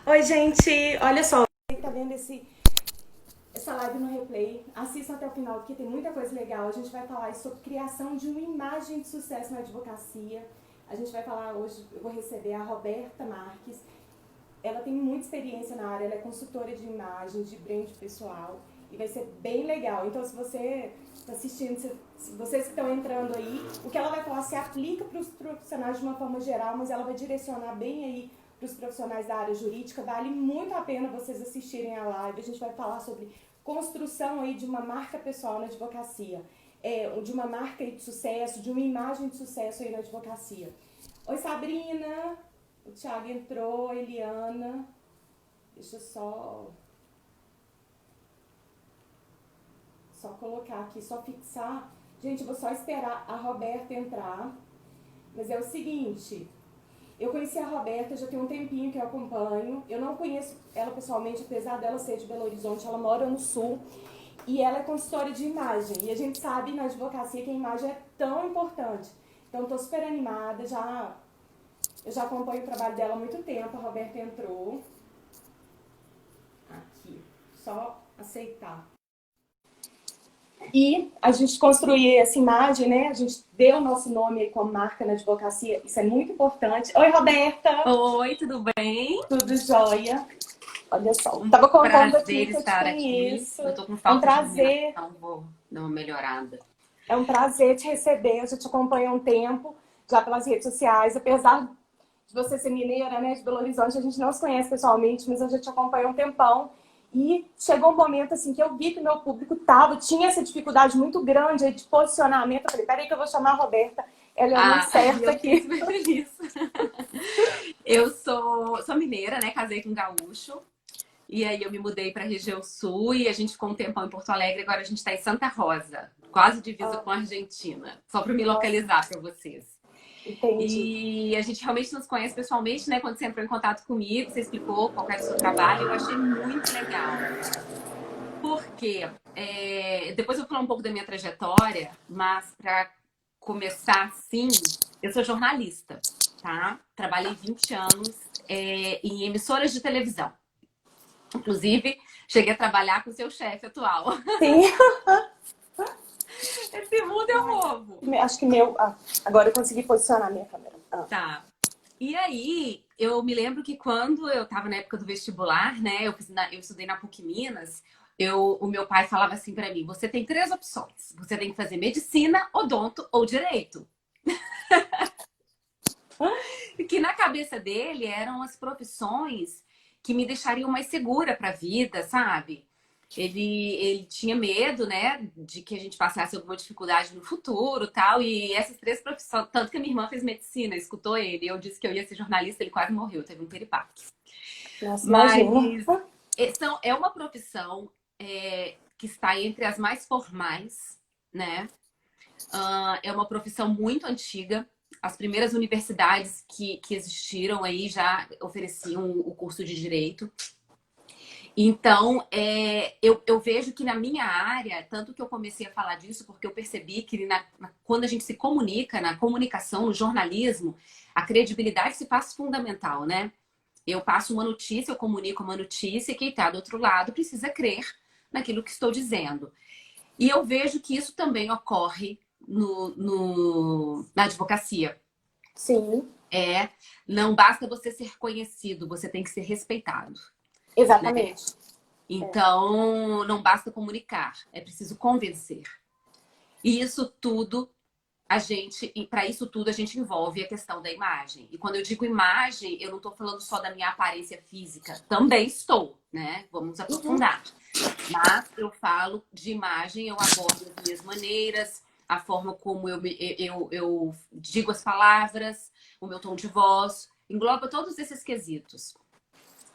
Oi, gente! Olha só, você que tá vendo essa live no replay, assistam até o final, porque tem muita coisa legal. A gente vai falar sobre criação de uma imagem de sucesso na advocacia. A gente vai falar hoje, eu vou receber a Roberta Marques. Ela tem muita experiência na área, ela é consultora de imagem, de brand pessoal, e vai ser bem legal. Então, se você está assistindo, se vocês que estão entrando aí, o que ela vai falar se aplica para os profissionais de uma forma geral, mas ela vai direcionar bem aí para os profissionais da área jurídica. Vale muito a pena vocês assistirem a live. A gente vai falar sobre construção aí de uma marca pessoal na advocacia, de uma marca de sucesso, de uma imagem de sucesso aí na advocacia. Oi, Sabrina! O Thiago entrou, a Eliana. Deixa eu só colocar aqui, só fixar. Gente, eu vou só esperar a Roberta entrar. Mas é o seguinte, eu conheci a Roberta, já tem um tempinho que eu acompanho. Eu não conheço ela pessoalmente, apesar dela ser de Belo Horizonte, ela mora no Sul. E ela é consultora de imagem. E a gente sabe na advocacia que a imagem é tão importante. Então, estou super animada, eu já acompanho o trabalho dela há muito tempo. A Roberta entrou. Aqui, só aceitar. E a gente construir essa imagem, né? A gente deu o nosso nome aí como marca na advocacia. Isso é muito importante. Oi, Roberta! Oi, tudo bem? Tudo jóia? Olha só, tava contando aqui Prazer que eu te estar aqui. conheço. Eu tô com É um falta de prazer. iluminação, vou dar uma melhorada. É um prazer te receber. Eu já te acompanho há um tempo, já pelas redes sociais. Apesar de você ser mineira, né, de Belo Horizonte, a gente não se conhece pessoalmente, mas eu já te acompanho há um tempão. E chegou um momento assim que eu vi que o meu público tinha essa dificuldade muito grande aí de posicionamento. Eu falei, peraí que eu vou chamar a Roberta. Ela é o nome certo Eu fiquei aqui. super feliz. Eu sou mineira, né? Casei com um gaúcho. E aí eu me mudei para a região sul e a gente ficou um tempão em Porto Alegre. Agora a gente está em Santa Rosa, quase divisa com a Argentina. Só para me Nossa, localizar para vocês. entendi. E a gente realmente nos conhece pessoalmente, né? Quando você entrou em contato comigo, você explicou qual era o seu trabalho. Eu achei muito legal. Porque depois eu vou falar um pouco da minha trajetória, mas para começar, sim, eu sou jornalista, tá? Trabalhei 20 anos em emissoras de televisão. Inclusive, cheguei a trabalhar com o seu chefe atual. Sim. Esse mundo é um ovo. Acho que meu. Agora eu consegui posicionar a minha câmera. Tá. E aí, eu me lembro que quando eu estava na época do vestibular, né? Eu estudei na PUC Minas. O meu pai falava assim para mim: você tem três opções. Você tem que fazer medicina, odonto ou direito. E que na cabeça dele eram as profissões que me deixariam mais segura para a vida, sabe? Ele tinha medo, né, de que a gente passasse alguma dificuldade no futuro, tal. E essas três profissões, tanto que a minha irmã fez medicina, escutou ele. Eu disse que eu ia ser jornalista, ele quase morreu, teve um piripaque. Nossa, imagina. Mas é uma profissão que está entre as mais formais, né? É uma profissão muito antiga. As primeiras universidades que existiram aí já ofereciam o curso de direito. Então, eu vejo que na minha área, tanto que eu comecei a falar disso, porque eu percebi que quando a gente se comunica, na comunicação, no jornalismo, a credibilidade se faz fundamental, né? Eu passo uma notícia, eu comunico uma notícia e quem está do outro lado precisa crer naquilo que estou dizendo. E eu vejo que isso também ocorre na advocacia. Sim, Não basta você ser conhecido, você tem que ser respeitado, né? exatamente. Então, não basta comunicar, é preciso convencer. E isso tudo, para isso tudo, a gente envolve a questão da imagem. E quando eu digo imagem, eu não estou falando só da minha aparência física, também estou, né? Vamos aprofundar. Mas eu falo de imagem, eu abordo as minhas maneiras, a forma como eu digo as palavras, o meu tom de voz, engloba todos esses quesitos.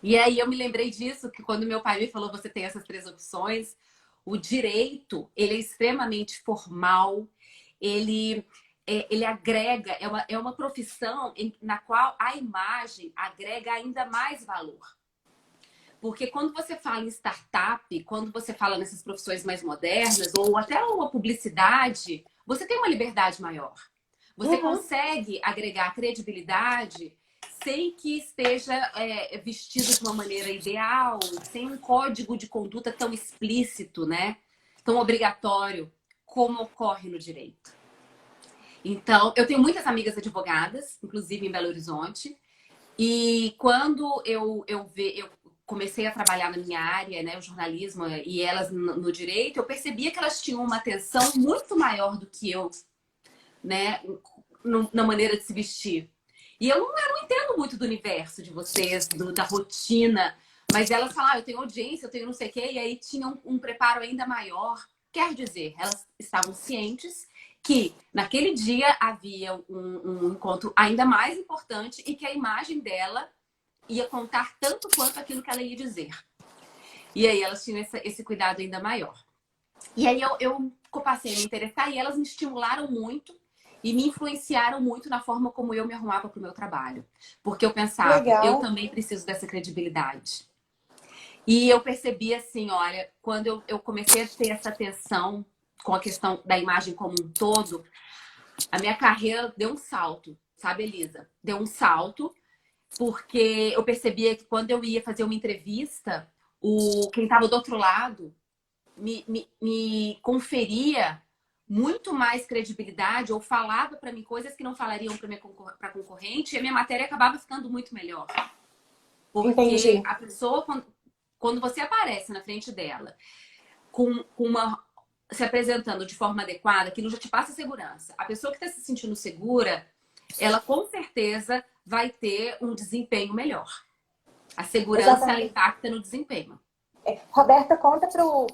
E aí eu me lembrei disso, que quando meu pai me falou, você tem essas três opções, o direito, ele é extremamente formal, ele agrega, é uma profissão na qual a imagem agrega ainda mais valor. Porque quando você fala em startup, quando você fala nessas profissões mais modernas, ou até uma publicidade, você tem uma liberdade maior. Você Uhum. consegue agregar credibilidade sem que esteja vestido de uma maneira ideal, sem um código de conduta tão explícito, né? Tão obrigatório, como ocorre no direito. Então, eu tenho muitas amigas advogadas, inclusive em Belo Horizonte, e quando eu comecei a trabalhar na minha área, né, o jornalismo, e elas no direito, eu percebia que elas tinham uma atenção muito maior do que eu, né, na maneira de se vestir. E eu não entendo muito do universo de vocês, da rotina, mas elas falaram, eu tenho audiência, eu tenho não sei o quê, e aí tinham um preparo ainda maior. Quer dizer, elas estavam cientes que naquele dia havia um encontro ainda mais importante e que a imagem dela ia contar tanto quanto aquilo que ela ia dizer. E aí elas tinham esse cuidado ainda maior. E aí eu passei a me interessar e elas me estimularam muito e me influenciaram muito na forma como eu me arrumava para o meu trabalho. Porque eu pensava, eu Legal. também preciso dessa credibilidade. E eu percebi assim, olha, quando eu comecei a ter essa atenção com a questão da imagem como um todo, a minha carreira deu um salto, sabe, Elisa? Deu um salto, porque eu percebia que quando eu ia fazer uma entrevista, quem estava do outro lado me conferia muito mais credibilidade ou falava para mim coisas que não falariam para concorrente, e a minha matéria acabava ficando muito melhor. Porque Entendi. a pessoa, quando você aparece na frente dela se apresentando de forma adequada, aquilo já te passa segurança. A pessoa que está se sentindo segura, ela com certeza vai ter um desempenho melhor. A segurança ela Exatamente. impacta no desempenho. Roberta, conta para o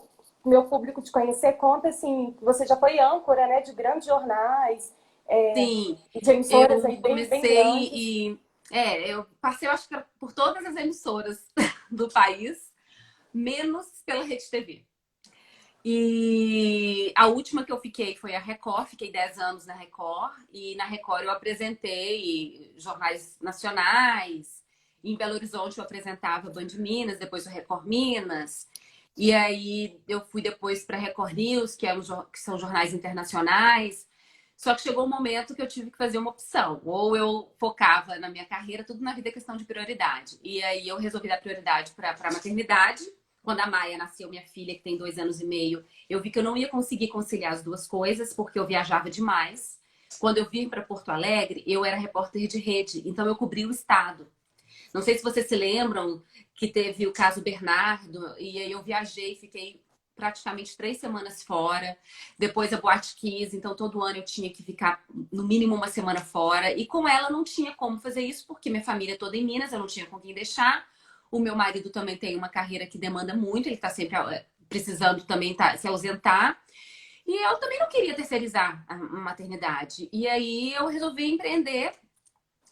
meu público te conhecer, conta assim, que você já foi âncora, né, de grandes jornais, Sim, de emissoras aí eu bem, bem comecei grandes. eu passei, eu acho que por todas as emissoras do país, menos pela Rede TV. E a última que eu fiquei foi a Record, fiquei 10 anos na Record, e na Record eu apresentei jornais nacionais. Em Belo Horizonte eu apresentava Band Minas, depois o Record Minas. E aí eu fui depois para Record News, que são jornais internacionais. Só que chegou um momento que eu tive que fazer uma opção. Ou eu focava na minha carreira, tudo na vida é questão de prioridade. E aí eu resolvi dar prioridade para a maternidade. Quando a Maia nasceu, minha filha, que tem 2 anos e meio, eu vi que eu não ia conseguir conciliar as duas coisas, porque eu viajava demais. Quando eu vim para Porto Alegre, eu era repórter de rede, então eu cobri o estado. Não sei se vocês se lembram que teve o caso Bernardo, e aí eu viajei, fiquei praticamente 3 semanas fora. Depois a Boate Kiss, então todo ano eu tinha que ficar no mínimo uma semana fora. E com ela não tinha como fazer isso, porque minha família é toda em Minas, eu não tinha com quem deixar. O meu marido também tem uma carreira que demanda muito, ele está sempre precisando também se ausentar. E eu também não queria terceirizar a maternidade. E aí eu resolvi empreender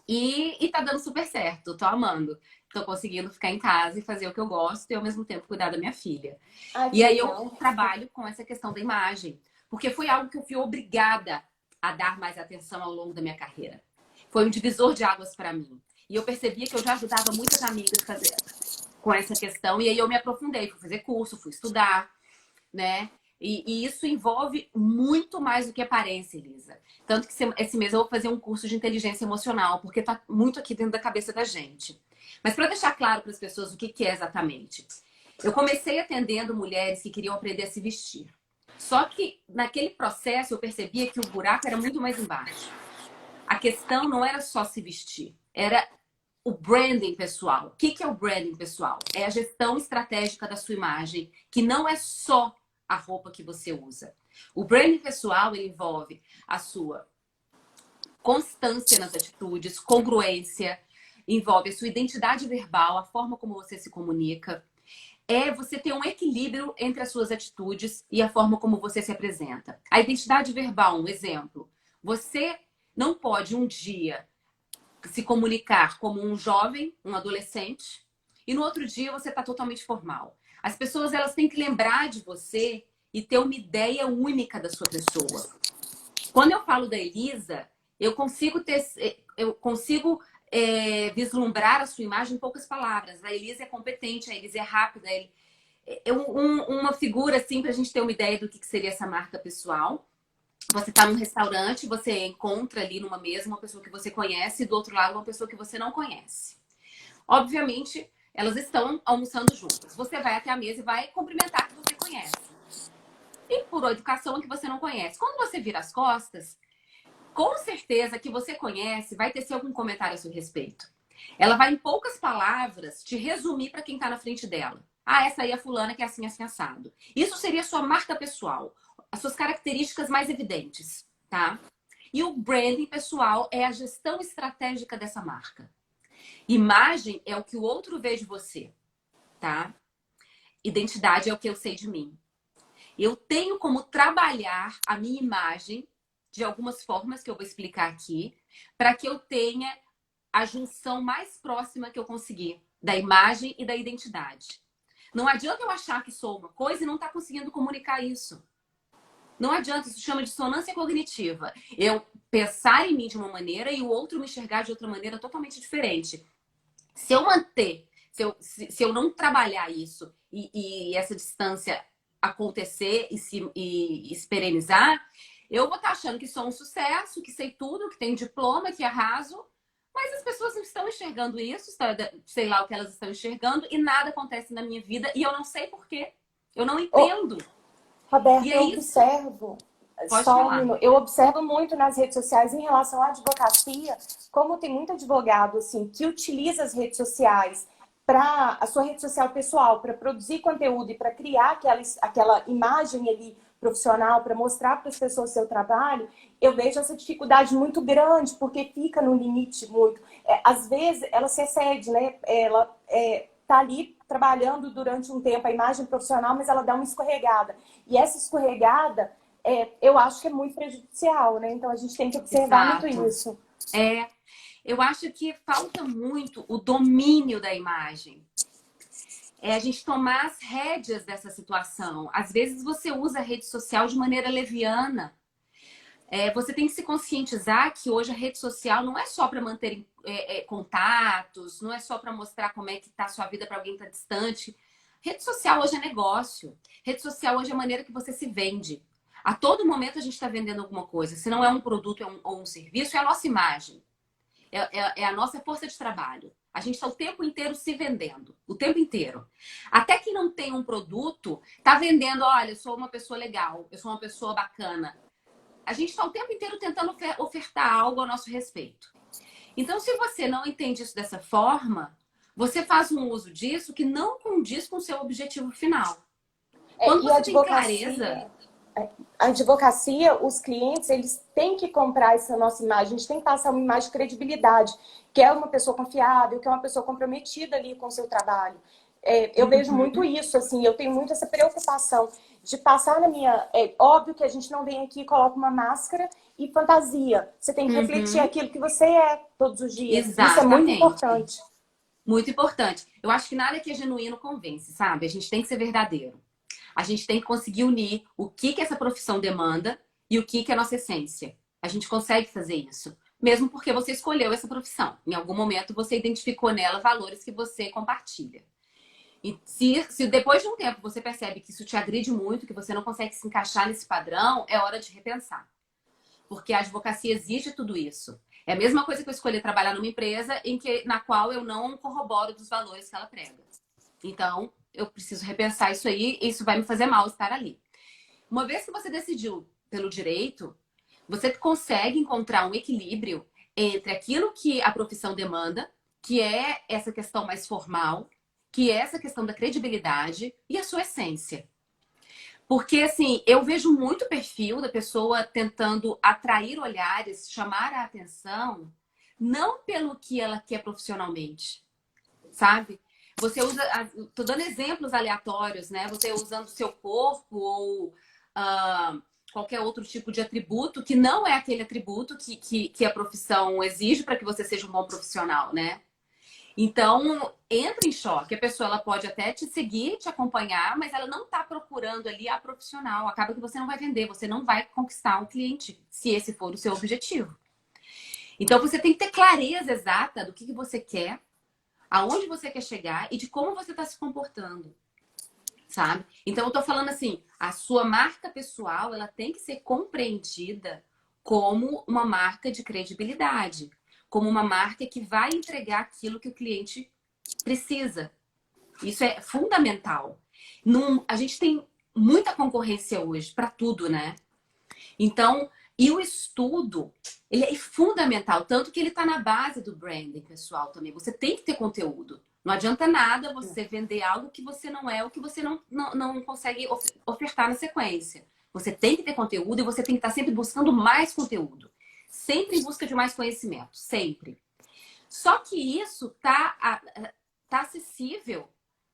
e tá dando super certo, tô amando. Tô conseguindo ficar em casa e fazer o que eu gosto e ao mesmo tempo cuidar da minha filha. Ai, que E aí eu legal. trabalho com essa questão da imagem, porque foi algo que eu fui obrigada a dar mais atenção ao longo da minha carreira. Foi um divisor de águas para mim. E eu percebia que eu já ajudava muitas amigas com essa questão, e aí eu me aprofundei, fui fazer curso, fui estudar, né? E isso envolve muito mais do que aparência, Elisa. Tanto que esse mês eu vou fazer um curso de inteligência emocional, porque tá muito aqui dentro da cabeça da gente. Mas para deixar claro para as pessoas o que é exatamente. Eu comecei atendendo mulheres que queriam aprender a se vestir. Só que naquele processo eu percebia que o buraco era muito mais embaixo. A questão não era só se vestir, era o branding pessoal. O que é o branding pessoal? É a gestão estratégica da sua imagem, que não é só a roupa que você usa. O branding pessoal ele envolve a sua constância nas atitudes, congruência, envolve a sua identidade verbal, a forma como você se comunica. É você ter um equilíbrio entre as suas atitudes e a forma como você se apresenta. A identidade verbal, um exemplo. Você não pode um dia se comunicar como um jovem, um adolescente, e no outro dia você está totalmente formal. As pessoas elas têm que lembrar de você e ter uma ideia única da sua pessoa. Quando eu falo da Elisa, eu consigo vislumbrar a sua imagem em poucas palavras. A Elisa é competente, a Elisa é rápida. Uma figura assim para a gente ter uma ideia do que seria essa marca pessoal. você está num restaurante, você encontra ali numa mesa uma pessoa que você conhece e do outro lado uma pessoa que você não conhece. Obviamente, elas estão almoçando juntas. Você vai até a mesa e vai cumprimentar que você conhece. E por educação que você não conhece. Quando você vira as costas, com certeza que você conhece, vai ter algum comentário a seu respeito. Ela vai, em poucas palavras, te resumir para quem está na frente dela. Ah, essa aí é a fulana que é assim, assim, assado. Isso seria a sua marca pessoal, as suas características mais evidentes, tá? E o branding pessoal é a gestão estratégica dessa marca. Imagem é o que o outro vê de você, tá? Identidade é o que eu sei de mim. Eu tenho como trabalhar a minha imagem de algumas formas que eu vou explicar aqui, para que eu tenha a junção mais próxima que eu conseguir da imagem e da identidade. Não adianta eu achar que sou uma coisa e não estar conseguindo comunicar isso. Não adianta, isso chama dissonância cognitiva. Eu pensar em mim de uma maneira e o outro me enxergar de outra maneira totalmente diferente. Se eu manter, se eu não trabalhar isso e essa distância acontecer e se perenizar, eu vou estar achando que sou um sucesso, que sei tudo, que tenho diploma, que arraso, mas as pessoas não estão enxergando isso, sei lá o que elas estão enxergando, e nada acontece na minha vida e eu não sei por quê. Eu não entendo. Roberto, E é eu isso. observo, Pode só um falar. minuto, eu observo muito nas redes sociais em relação à advocacia, como tem muito advogado assim que utiliza as redes sociais para a sua rede social pessoal, para produzir conteúdo e para criar aquela imagem ali profissional, para mostrar para as pessoas o seu trabalho, eu vejo essa dificuldade muito grande, porque fica no limite muito. Às vezes ela se excede, né? Ela tá ali trabalhando durante um tempo a imagem profissional, mas ela dá uma escorregada. E essa escorregada, eu acho que é muito prejudicial, né? Então a gente tem que observar muito Exato. isso. Eu acho que falta muito o domínio da imagem. É a gente tomar as rédeas dessa situação. Às vezes você usa a rede social de maneira leviana. Você tem que se conscientizar que hoje a rede social não é só para manter contatos, não é só para mostrar como é que está a sua vida para alguém que está distante. Rede social hoje é negócio. Rede social hoje é a maneira que você se vende. A todo momento a gente está vendendo alguma coisa. Se não é um produto ou um serviço, é a nossa imagem. É a nossa força de trabalho. A gente está o tempo inteiro se vendendo. O tempo inteiro. Até que não tem um produto, tá vendendo, olha, eu sou uma pessoa legal, eu sou uma pessoa bacana. A gente está o tempo inteiro tentando ofertar algo ao nosso respeito. Então, se você não entende isso dessa forma, você faz um uso disso que não condiz com o seu objetivo final. Quando E a você tem clareza... advocacia, os clientes, eles têm que comprar essa nossa imagem, a gente tem que passar uma imagem de credibilidade, que é uma pessoa confiável, que é uma pessoa comprometida ali com o seu trabalho. Eu vejo muito isso, assim, eu tenho muito essa preocupação de passar na minha... É óbvio que a gente não vem aqui e coloca uma máscara e fantasia. Você tem que refletir aquilo que você é todos os dias. Isso é muito Exatamente. importante. Muito importante. Eu acho que nada que é genuíno convence, sabe? A gente tem que ser verdadeiro. A gente tem que conseguir unir o que essa profissão demanda e o que é a nossa essência. A gente consegue fazer isso. Mesmo porque você escolheu essa profissão. Em algum momento você identificou nela valores que você compartilha. E se depois de um tempo você percebe que isso te agride muito, que você não consegue se encaixar nesse padrão, é hora de repensar. Porque a advocacia exige tudo isso. É a mesma coisa que eu escolher trabalhar numa empresa na qual eu não corroboro dos valores que ela prega. Então, eu preciso repensar isso aí e isso vai me fazer mal estar ali. Uma vez que você decidiu pelo direito, você consegue encontrar um equilíbrio entre aquilo que a profissão demanda, que é essa questão mais formal, que é essa questão da credibilidade e a sua essência. Porque, assim, eu vejo muito perfil da pessoa tentando atrair olhares, chamar a atenção, não pelo que ela quer profissionalmente, sabe? Você usa... Tô dando exemplos aleatórios, né? Você usando o seu corpo ou qualquer outro tipo de atributo que não é aquele atributo que a profissão exige para que você seja um bom profissional, né? Então, entra em choque. A pessoa ela pode até te seguir, te acompanhar, mas ela não está procurando ali a profissional. Acaba que você não vai vender, você não vai conquistar um cliente, se esse for o seu objetivo. Então, você tem que ter clareza exata do que você quer, aonde você quer chegar e de como você está se comportando. sabe? Então eu tô falando assim, a sua marca pessoal, ela tem que ser compreendida como uma marca de credibilidade, como uma marca que vai entregar aquilo que o cliente precisa. Isso é fundamental. A gente tem muita concorrência hoje para tudo, né? Então, e o estudo, ele é fundamental, tanto que ele está na base do branding, pessoal, também. Você tem que ter conteúdo. Não adianta nada você vender algo que você não é, ou que você não consegue ofertar na sequência. Você tem que ter conteúdo e você tem que estar sempre buscando mais conteúdo. Sempre em busca de mais conhecimento, sempre. Só que isso tá acessível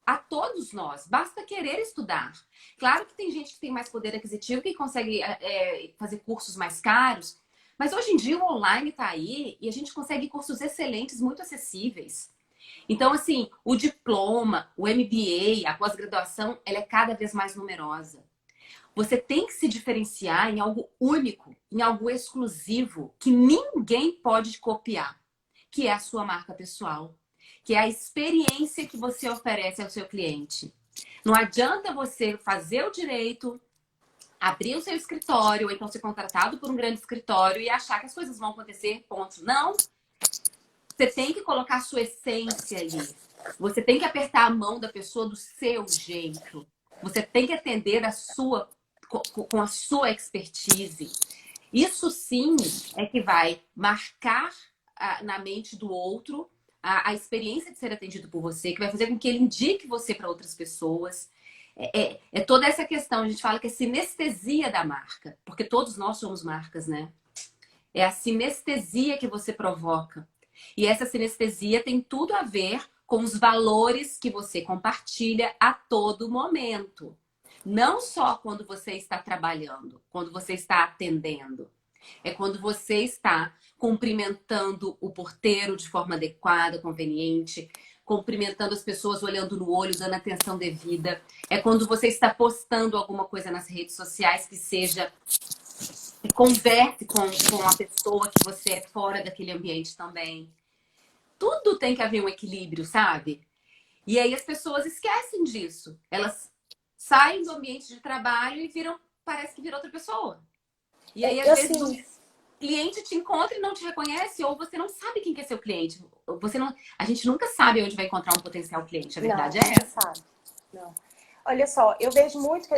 a todos nós. Basta querer estudar. Claro que tem gente que tem mais poder aquisitivo que consegue fazer cursos mais caros, mas hoje em dia o online está aí e a gente consegue cursos excelentes, muito acessíveis. Então, assim, o diploma, o MBA, a pós-graduação, ela é cada vez mais numerosa. Você tem que se diferenciar em algo único, em algo exclusivo, que ninguém pode copiar, que é a sua marca pessoal, que é a experiência que você oferece ao seu cliente. Não adianta você fazer o direito, abrir o seu escritório, ou então ser contratado por um grande escritório e achar que as coisas vão acontecer, ponto. Não. Você tem que colocar a sua essência ali. Você tem que apertar a mão da pessoa do seu jeito. Você tem que atender com a sua expertise. Isso sim é que vai marcar na mente do outro a experiência de ser atendido por você, que vai fazer com que ele indique você para outras pessoas. É toda essa questão, a gente fala que é sinestesia da marca, porque todos nós somos marcas, né? É a sinestesia que você provoca. E essa sinestesia tem tudo a ver com os valores que você compartilha a todo momento. Não só quando você está trabalhando, quando você está atendendo. É quando você está cumprimentando o porteiro de forma adequada, conveniente, cumprimentando as pessoas olhando no olho, dando atenção devida. É quando você está postando alguma coisa nas redes sociais que converse com a pessoa que você é fora daquele ambiente também. Tudo tem que haver um equilíbrio, sabe? E aí as pessoas esquecem disso. Elas saem do ambiente de trabalho e parece que viram outra pessoa. E aí, às vezes, o cliente te encontra e não te reconhece, ou você não sabe quem que é seu cliente. A gente nunca sabe onde vai encontrar um potencial cliente. A verdade é essa. Sabe. Não. Olha só, eu vejo muito que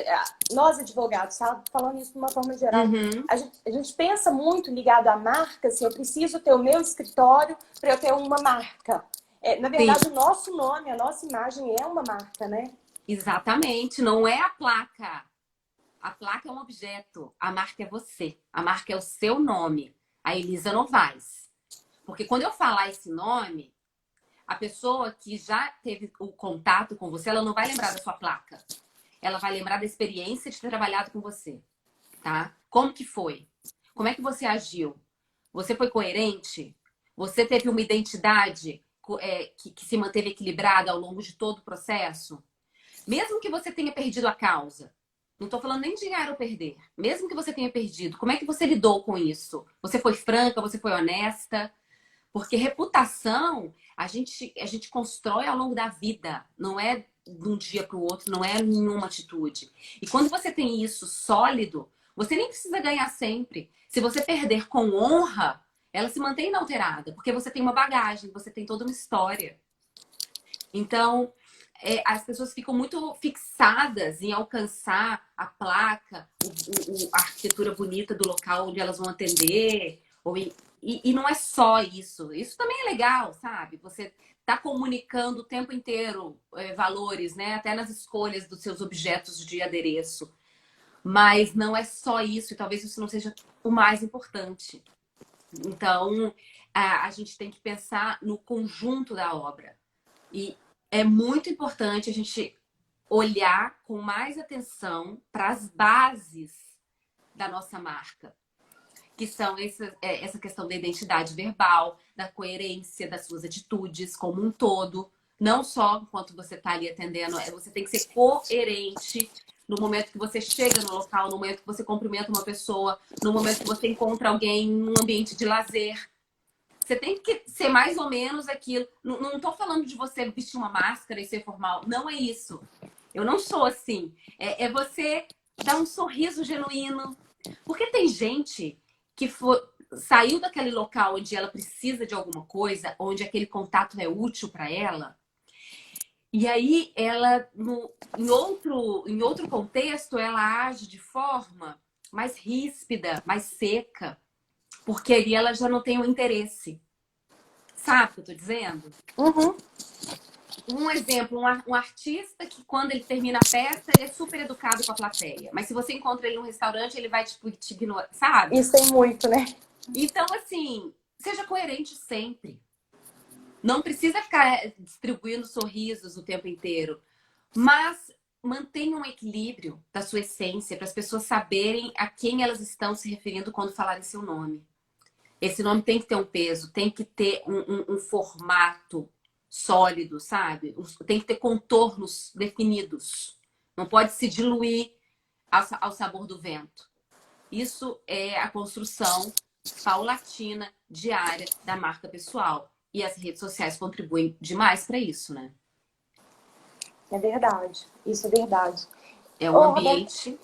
nós advogados, sabe, falando isso de uma forma geral, a gente pensa muito ligado à marca, assim, eu preciso ter o meu escritório para eu ter uma marca. Na verdade, o nosso nome, a nossa imagem é uma marca, né? Exatamente, não é a placa. A placa é um objeto, a marca é você, a marca é o seu nome, a Elisa Novaes. Porque quando eu falar esse nome, a pessoa que já teve o contato com você, ela não vai lembrar da sua placa. Ela vai lembrar da experiência de ter trabalhado com você, tá? Como que foi? Como é que você agiu? Você foi coerente? Você teve uma identidade que se manteve equilibrada ao longo de todo o processo? Mesmo que você tenha perdido a causa, não estou falando nem de ganhar ou perder. Mesmo que você tenha perdido, como é que você lidou com isso? Você foi franca? Você foi honesta? Porque reputação a gente constrói ao longo da vida. Não é de um dia para o outro, não é nenhuma atitude. E quando você tem isso sólido, você nem precisa ganhar sempre. Se você perder com honra, ela se mantém inalterada. Porque você tem uma bagagem, você tem toda uma história. Então, as pessoas ficam muito fixadas em alcançar a placa, a arquitetura bonita do local onde elas vão atender. E não é só isso. Isso também é legal, sabe? Você está comunicando o tempo inteiro valores, né? Até nas escolhas dos seus objetos de adereço. Mas não é só isso. E talvez isso não seja o mais importante. Então, a gente tem que pensar no conjunto da obra. E é muito importante a gente olhar com mais atenção para as bases da nossa marca, que são essa questão da identidade verbal, da coerência das suas atitudes como um todo, não só enquanto você está ali atendendo, você tem que ser coerente no momento que você chega no local, no momento que você cumprimenta uma pessoa, no momento que você encontra alguém num ambiente de lazer. Você tem que ser mais ou menos aquilo. Não estou falando de você vestir uma máscara e ser formal. Não é isso. Eu não sou assim. É você dar um sorriso genuíno. Porque tem gente que saiu daquele local onde ela precisa de alguma coisa, onde aquele contato é útil para ela, e aí ela, em outro contexto, ela age de forma mais ríspida, mais seca, porque aí ela já não tem o interesse. Sabe o que eu tô dizendo? Uhum. Um exemplo, um artista que quando ele termina a peça, ele é super educado com a plateia. Mas se você encontra ele num restaurante, ele vai, tipo, te ignorar, sabe? Isso tem muito, né? Então, assim, seja coerente sempre. Não precisa ficar distribuindo sorrisos o tempo inteiro. Mas mantenha um equilíbrio da sua essência para as pessoas saberem a quem elas estão se referindo quando falarem seu nome. Esse nome tem que ter um peso, tem que ter um formato sólido, sabe? Tem que ter contornos definidos. Não pode se diluir ao sabor do vento. Isso é a construção paulatina, diária da marca pessoal. E as redes sociais contribuem demais para isso, né? É verdade. Isso é verdade. É um Ô, Roberto, ambiente.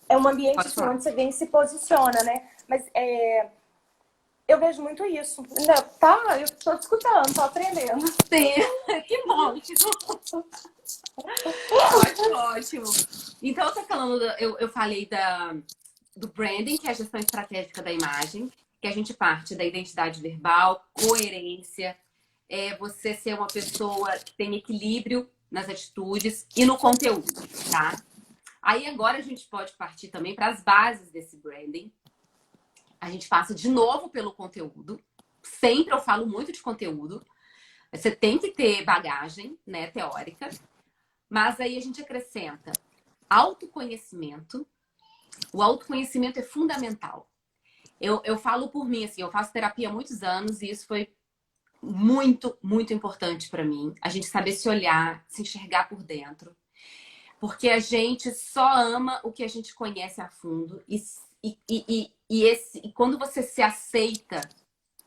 é um ambiente Pode assim, falar. onde você vem e se posiciona, né? Mas eu vejo muito isso. Não, tá, eu tô te escutando, tô aprendendo. Sim, que bom. Ótimo, ótimo. Então, eu tô falando, eu falei do branding, que é a gestão estratégica da imagem, que a gente parte da identidade verbal, coerência, você ser uma pessoa que tem equilíbrio nas atitudes e no conteúdo, tá? Aí agora a gente pode partir também para as bases desse branding. A gente passa de novo pelo conteúdo. Sempre eu falo muito de conteúdo. Você tem que ter bagagem, né, teórica. Mas aí a gente acrescenta autoconhecimento. O autoconhecimento é fundamental. Eu falo por mim, assim, eu faço terapia há muitos anos e isso foi muito, muito importante para mim. A gente saber se olhar, se enxergar por dentro. Porque a gente só ama o que a gente conhece a fundo. E quando você se aceita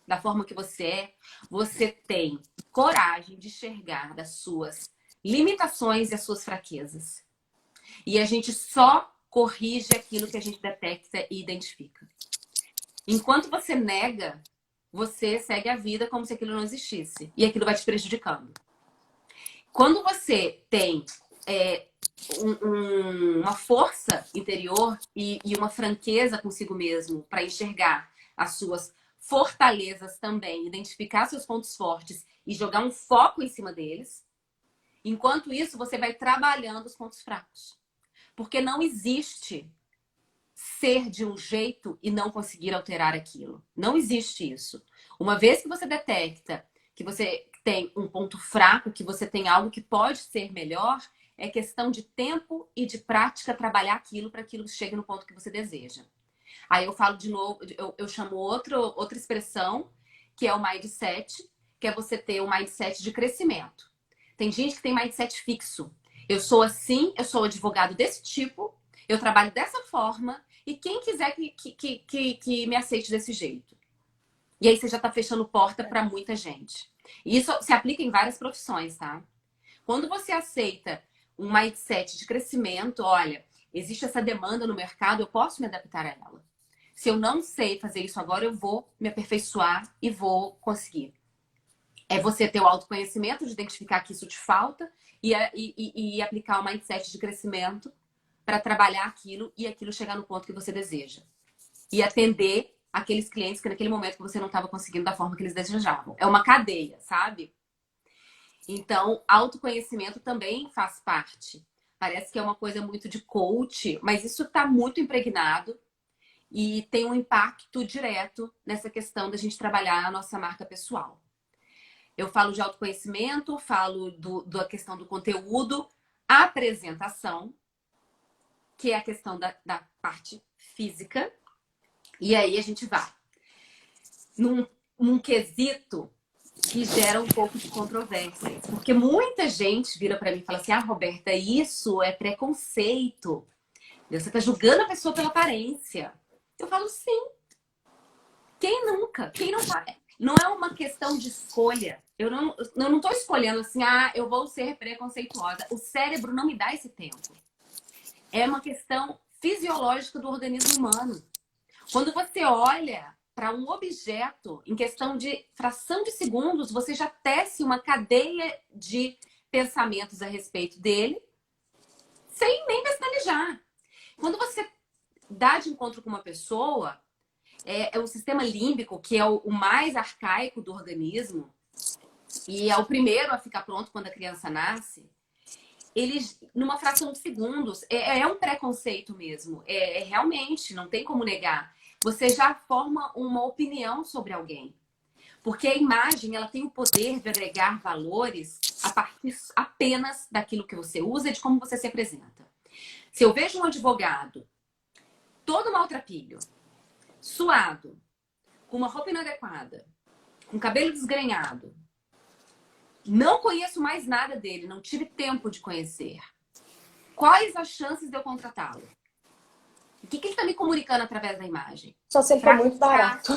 da forma que você tem coragem de enxergar das suas limitações e as suas fraquezas. E a gente só corrige aquilo que a gente detecta e identifica. Enquanto você nega, você segue a vida como se aquilo não existisse. E aquilo vai te prejudicando. Quando você tem uma força interior e uma franqueza consigo mesmo para enxergar as suas fortalezas também, identificar seus pontos fortes e jogar um foco em cima deles, enquanto isso você vai trabalhando os pontos fracos. Porque não existe ser de um jeito e não conseguir alterar aquilo. Não existe isso. Uma vez que você detecta que você tem um ponto fraco, que você tem algo que pode ser melhor, é questão de tempo e de prática trabalhar aquilo para aquilo chegue no ponto que você deseja. Aí eu falo de novo, eu chamo outra expressão, que é o mindset, que é você ter um mindset de crescimento. Tem gente que tem mindset fixo. Eu sou assim, eu sou advogado desse tipo, eu trabalho dessa forma, e quem quiser que me aceite desse jeito. E aí você já está fechando porta para muita gente. E isso se aplica em várias profissões, tá? Quando você aceita um mindset de crescimento, olha, existe essa demanda no mercado, eu posso me adaptar a ela. Se eu não sei fazer isso agora, eu vou me aperfeiçoar e vou conseguir. É você ter o autoconhecimento de identificar que isso te falta e aplicar o mindset de crescimento para trabalhar aquilo e aquilo chegar no ponto que você deseja. E atender aqueles clientes que naquele momento que você não estava conseguindo da forma que eles desejavam. É uma cadeia, sabe? Então, autoconhecimento também faz parte. Parece que é uma coisa muito de coach, mas isso está muito impregnado e tem um impacto direto nessa questão da gente trabalhar a nossa marca pessoal. Eu falo de autoconhecimento, falo da questão do conteúdo, apresentação, que é a questão da parte física. E aí a gente vai num quesito que gera um pouco de controvérsia. Porque muita gente vira para mim e fala assim: ah, Roberta, isso é preconceito. Você está julgando a pessoa pela aparência. Eu falo, sim. Quem nunca? Quem não faz? não é uma questão de escolha. Eu não tô escolhendo assim, eu vou ser preconceituosa. O cérebro não me dá esse tempo. É uma questão fisiológica do organismo humano. Quando você olha para um objeto, em questão de fração de segundos, você já tece uma cadeia de pensamentos a respeito dele, sem nem pestanejar. Quando você dá de encontro com uma pessoa, é o sistema límbico, que é o mais arcaico do organismo, e é o primeiro a ficar pronto quando a criança nasce, eles, numa fração de segundos, é um preconceito mesmo. Realmente, não tem como negar. Você já forma uma opinião sobre alguém. Porque a imagem, ela tem o poder de agregar valores a partir apenas daquilo que você usa e de como você se apresenta. Se eu vejo um advogado todo maltrapilho, suado, com uma roupa inadequada, com cabelo desgrenhado, não conheço mais nada dele, não tive tempo de conhecer. Quais as chances de eu contratá-lo? O que ele está me comunicando através da imagem? Só se ele for muito barato.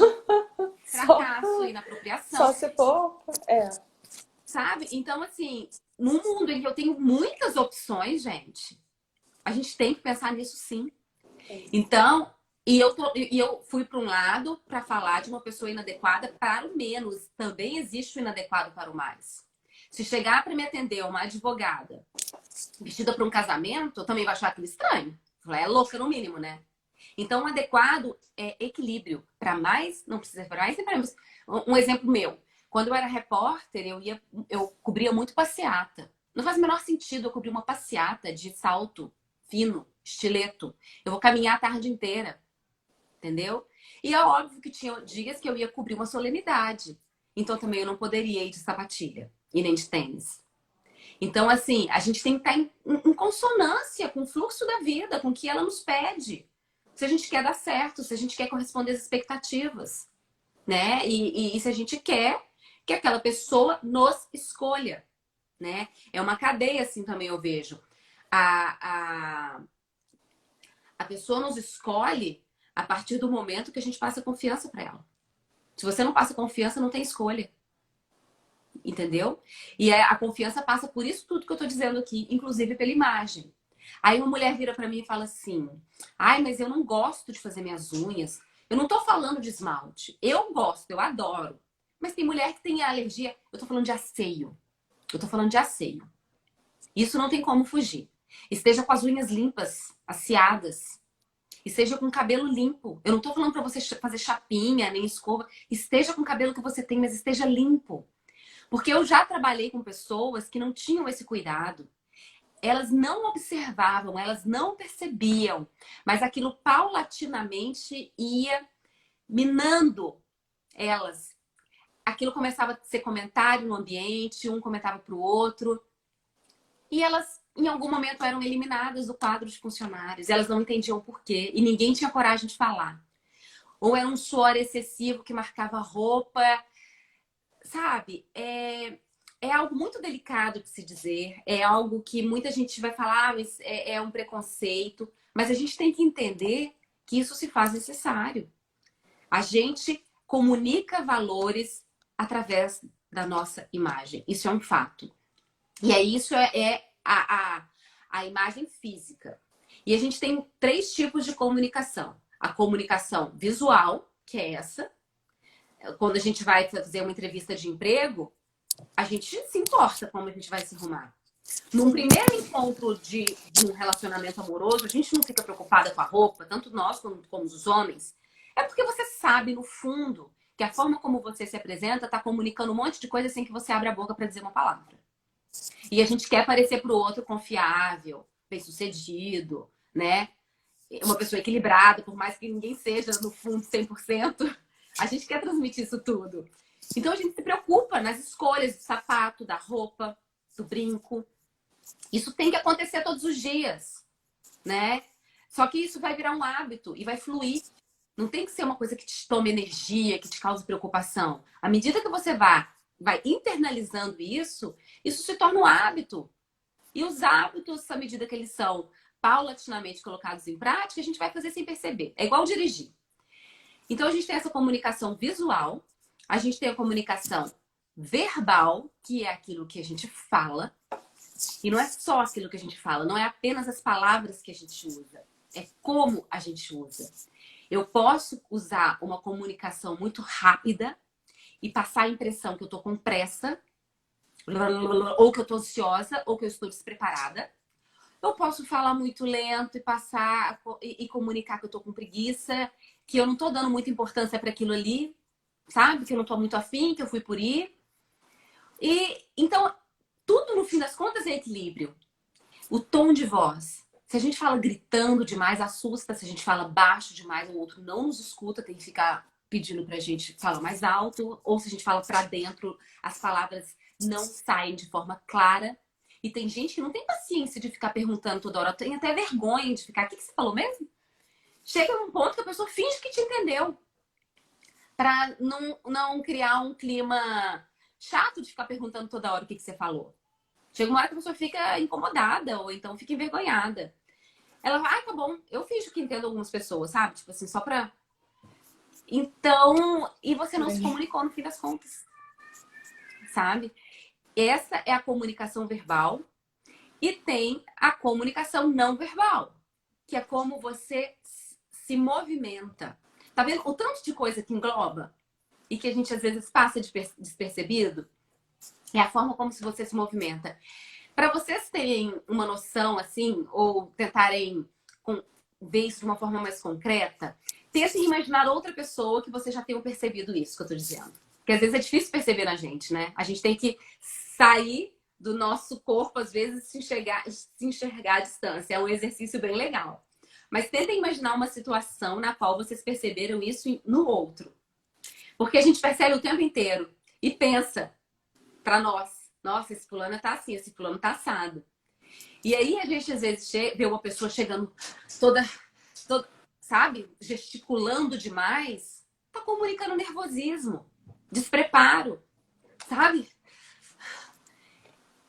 Fracasso, inapropriação. Só se for, Sabe? Então, assim, num mundo em que eu tenho muitas opções, gente, a gente tem que pensar nisso sim. Então, eu fui para um lado para falar de uma pessoa inadequada para o menos. Também existe o inadequado para o mais. Se chegar para me atender uma advogada vestida para um casamento, eu também vou achar aquilo estranho. É louca no mínimo, né? Então, o adequado é equilíbrio. Para mais, não precisa para mais, nem para menos. Um exemplo meu. Quando eu era repórter, eu cobria muito passeata. Não faz o menor sentido eu cobrir uma passeata de salto fino, estileto. Eu vou caminhar a tarde inteira. Entendeu? E é óbvio que tinha dias que eu ia cobrir uma solenidade. Então, também eu não poderia ir de sapatilha e nem de tênis. Então, assim, a gente tem que estar em consonância com o fluxo da vida, com o que ela nos pede. Se a gente quer dar certo, se a gente quer corresponder às expectativas, né? E se a gente quer que aquela pessoa nos escolha, né? É uma cadeia, assim, também eu vejo. A pessoa nos escolhe a partir do momento que a gente passa confiança para ela. Se você não passa confiança, não tem escolha. Entendeu? E a confiança passa por isso tudo que eu tô dizendo aqui, inclusive pela imagem. Aí uma mulher vira para mim e fala assim: ai, mas eu não gosto de fazer minhas unhas. Eu não tô falando de esmalte. Eu gosto, eu adoro. Mas tem mulher que tem alergia. Eu tô falando de asseio. Eu tô falando de asseio. Isso não tem como fugir. Esteja com as unhas limpas, asseadas. Esteja com o cabelo limpo. Eu não tô falando para você fazer chapinha, nem escova. Esteja com o cabelo que você tem, mas esteja limpo. Porque eu já trabalhei com pessoas que não tinham esse cuidado. Elas não observavam, elas não percebiam. Mas aquilo paulatinamente ia minando elas. Aquilo começava a ser comentário no ambiente, um comentava para o outro. E elas, em algum momento, eram eliminadas do quadro de funcionários. Elas não entendiam por quê. E ninguém tinha coragem de falar. Ou era um suor excessivo que marcava a roupa. Sabe, é algo muito delicado de se dizer, é algo que muita gente vai falar, mas é um preconceito, mas a gente tem que entender que isso se faz necessário. A gente comunica valores através da nossa imagem, isso é um fato. E aí isso é a imagem física. E a gente tem 3 tipos de comunicação. A comunicação visual, que é essa. Quando a gente vai fazer uma entrevista de emprego, a gente se importa como a gente vai se arrumar. Num primeiro encontro de um relacionamento amoroso, a gente não fica preocupada com a roupa, tanto nós como os homens. É porque você sabe, no fundo, que a forma como você se apresenta está comunicando um monte de coisa sem que você abra a boca para dizer uma palavra. E a gente quer parecer para o outro confiável, bem-sucedido, né? Uma pessoa equilibrada, por mais que ninguém seja, no fundo, 100%. A gente quer transmitir isso tudo. Então a gente se preocupa nas escolhas do sapato, da roupa, do brinco. Isso tem que acontecer todos os dias, né? Só que isso vai virar um hábito e vai fluir. Não tem que ser uma coisa que te tome energia, que te cause preocupação. À medida que você vai internalizando isso, isso se torna um hábito. E os hábitos, à medida que eles são paulatinamente colocados em prática, a gente vai fazer sem perceber. É igual dirigir. Então, a gente tem essa comunicação visual, A gente tem a comunicação verbal, que é aquilo que a gente fala. E não é só aquilo que a gente fala, não é apenas as palavras que a gente usa. É como a gente usa. Eu posso usar uma comunicação muito rápida e passar a impressão que eu tô com pressa, ou que eu tô ansiosa, ou que eu estou despreparada. Eu posso falar muito lento e passar e comunicar que eu tô com preguiça, que eu não tô dando muita importância para aquilo ali, sabe? Que eu não tô muito afim, que eu fui por ir. E então, tudo no fim das contas é equilíbrio. O tom de voz. Se a gente fala gritando demais, assusta. Se a gente fala baixo demais, o outro não nos escuta, tem que ficar pedindo pra gente falar mais alto. Ou se a gente fala pra dentro, as palavras não saem de forma clara. E tem gente que não tem paciência de ficar perguntando toda hora. Tem até vergonha de ficar. O que você falou mesmo? Chega num ponto que a pessoa finge que te entendeu. Pra não criar um clima chato de ficar perguntando toda hora o que você falou. Chega uma hora que a pessoa fica incomodada ou então fica envergonhada. Ela vai, tá bom, eu finjo que entendo algumas pessoas, sabe? Tipo assim, só pra... Então, e você não se comunicou no fim das contas, sabe? Essa é a comunicação verbal e tem a comunicação não verbal, que é como você se movimenta. Tá vendo o tanto de coisa que engloba e que a gente às vezes passa despercebido? É a forma como você se movimenta. Para vocês terem uma noção assim, ou tentarem ver isso de uma forma mais concreta, tentem imaginar outra pessoa que vocês já tenham percebido isso que eu tô dizendo. Porque às vezes é difícil perceber na gente, né? A gente tem que sair do nosso corpo, às vezes, se enxergar à distância. É um exercício bem legal. Mas tentem imaginar uma situação na qual vocês perceberam isso no outro. Porque a gente percebe o tempo inteiro e pensa pra nós, nossa, esse fulano tá assim, esse fulano tá assado. E aí a gente às vezes vê uma pessoa chegando toda, sabe, gesticulando demais, tá comunicando nervosismo, despreparo, sabe?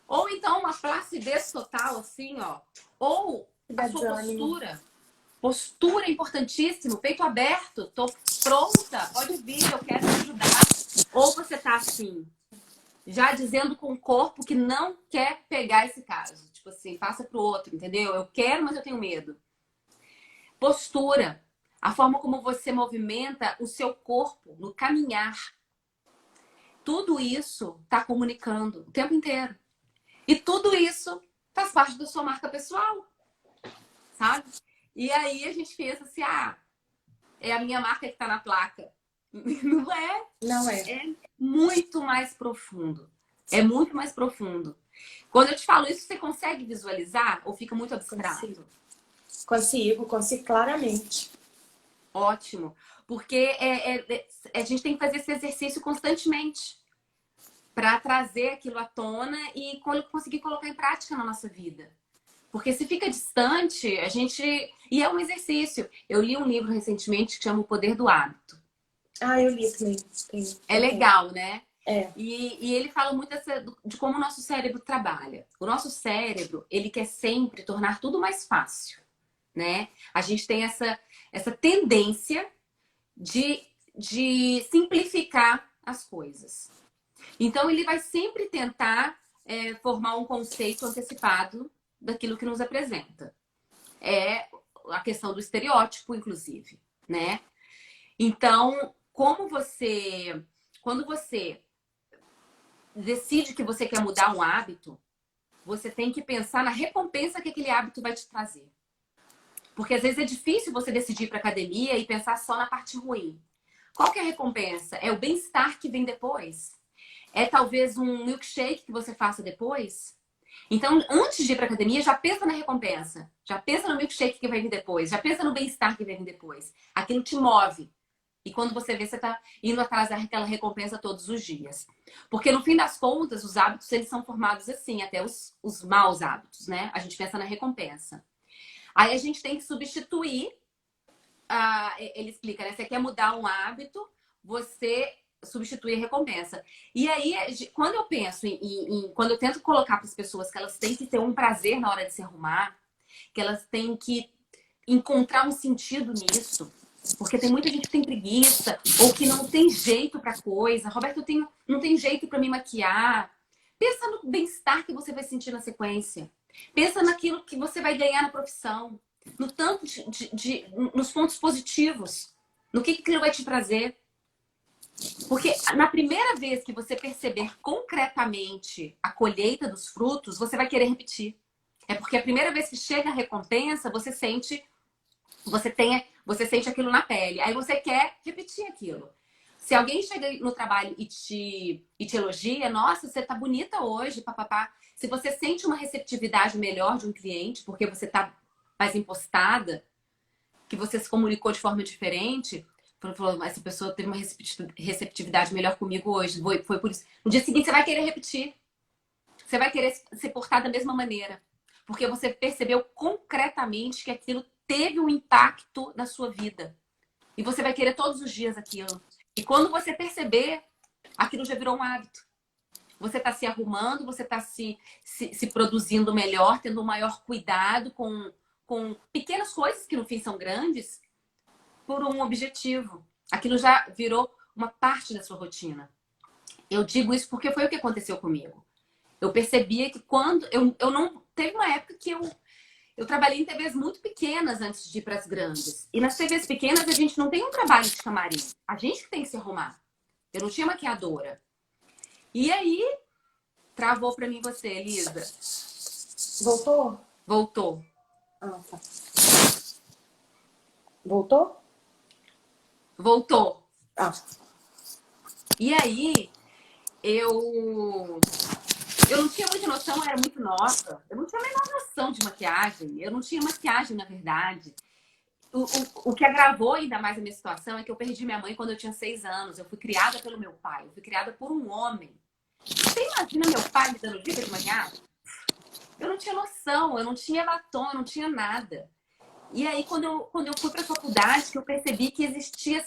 Ou então uma flacidez total, assim, ó. Ou a sua postura. Postura é importantíssimo, peito aberto, tô pronta, pode vir, eu quero te ajudar. Ou você tá assim, já dizendo com o corpo que não quer pegar esse caso. Tipo assim, passa pro outro, entendeu? Eu quero, mas eu tenho medo. Postura. A forma como você movimenta o seu corpo no caminhar. Tudo isso tá comunicando o tempo inteiro. E tudo isso faz parte da sua marca pessoal. Sabe? E aí a gente pensa assim, é a minha marca que tá na placa. Não é. Não é. É muito mais profundo. É muito mais profundo. Quando eu te falo isso, você consegue visualizar ou fica muito abstrato? Consigo claramente. Ótimo. Porque a gente tem que fazer esse exercício constantemente para trazer aquilo à tona e conseguir colocar em prática na nossa vida. Porque se fica distante, a gente... E é um exercício. Eu li um livro recentemente que chama O Poder do Hábito. Eu li também. É legal, né? É. E ele fala muito de como o nosso cérebro trabalha. O nosso cérebro, ele quer sempre tornar tudo mais fácil, né? A gente tem essa tendência de simplificar as coisas. Então, ele vai sempre tentar formar um conceito antecipado daquilo que nos apresenta. É a questão do estereótipo, inclusive, né? Então, quando você decide que você quer mudar um hábito, você tem que pensar na recompensa que aquele hábito vai te trazer. Porque às vezes é difícil você decidir ir para academia e pensar só na parte ruim. Qual que é a recompensa? É o bem-estar que vem depois? É talvez um milkshake que você faça depois? Então, antes de ir para academia, já pensa na recompensa. Já pensa no milkshake que vai vir depois. Já pensa no bem-estar que vai vir depois. Aquilo te move. E quando você vê, você tá indo atrás daquela recompensa todos os dias. Porque no fim das contas, os hábitos, eles são formados assim, até os maus hábitos, né? A gente pensa na recompensa. Aí a gente tem que substituir, ele explica, né? Você quer mudar um hábito, você substitui a recompensa. E aí, quando eu penso quando eu tento colocar para as pessoas que elas têm que ter um prazer na hora de se arrumar, que elas têm que encontrar um sentido nisso, Porque tem muita gente que tem preguiça ou que não tem jeito pra coisa. Roberto, não tem jeito pra me maquiar. Pensa no bem-estar que você vai sentir na sequência. Pensa naquilo que você vai ganhar na profissão. No tanto nos pontos positivos. No que aquilo vai te trazer. Porque na primeira vez que você perceber concretamente a colheita dos frutos, você vai querer repetir. É porque a primeira vez que chega a recompensa, você sente aquilo na pele. Aí você quer repetir aquilo. Se alguém chega no trabalho e te elogia, nossa, você tá bonita hoje, papapá. Se você sente uma receptividade melhor de um cliente, porque você tá mais impostada, que você se comunicou de forma diferente, falou, mas essa pessoa teve uma receptividade melhor comigo hoje. Foi por isso. No dia seguinte você vai querer repetir. Você vai querer se portar da mesma maneira. Porque você percebeu concretamente que aquilo teve um impacto na sua vida. E você vai querer todos os dias aquilo. E quando você perceber, aquilo já virou um hábito. Você está se arrumando, você está se produzindo melhor, tendo um maior cuidado com pequenas coisas que no fim são grandes, por um objetivo. Aquilo já virou uma parte da sua rotina. Eu digo isso porque foi o que aconteceu comigo. Eu percebia que quando... Eu não... Teve uma época que eu trabalhei em TVs muito pequenas antes de ir para as grandes. E nas TVs pequenas a gente não tem um trabalho de camarim. A gente que tem que se arrumar. Eu não tinha maquiadora. E aí, travou para mim você, Elisa. Voltou? Voltou. Ah, tá. Voltou? Voltou. Ah. E aí, eu não tinha muita noção, eu era muito nova. Eu não tinha a menor noção de maquiagem. Eu não tinha maquiagem, na verdade. O que agravou ainda mais a minha situação é que eu perdi minha mãe quando eu tinha 6 anos. Eu fui criada pelo meu pai. Eu fui criada por um homem. Você imagina meu pai me dando dica de maquiagem? Eu não tinha noção, eu não tinha batom, eu não tinha nada. E aí, quando eu fui para a faculdade, que eu percebi que existia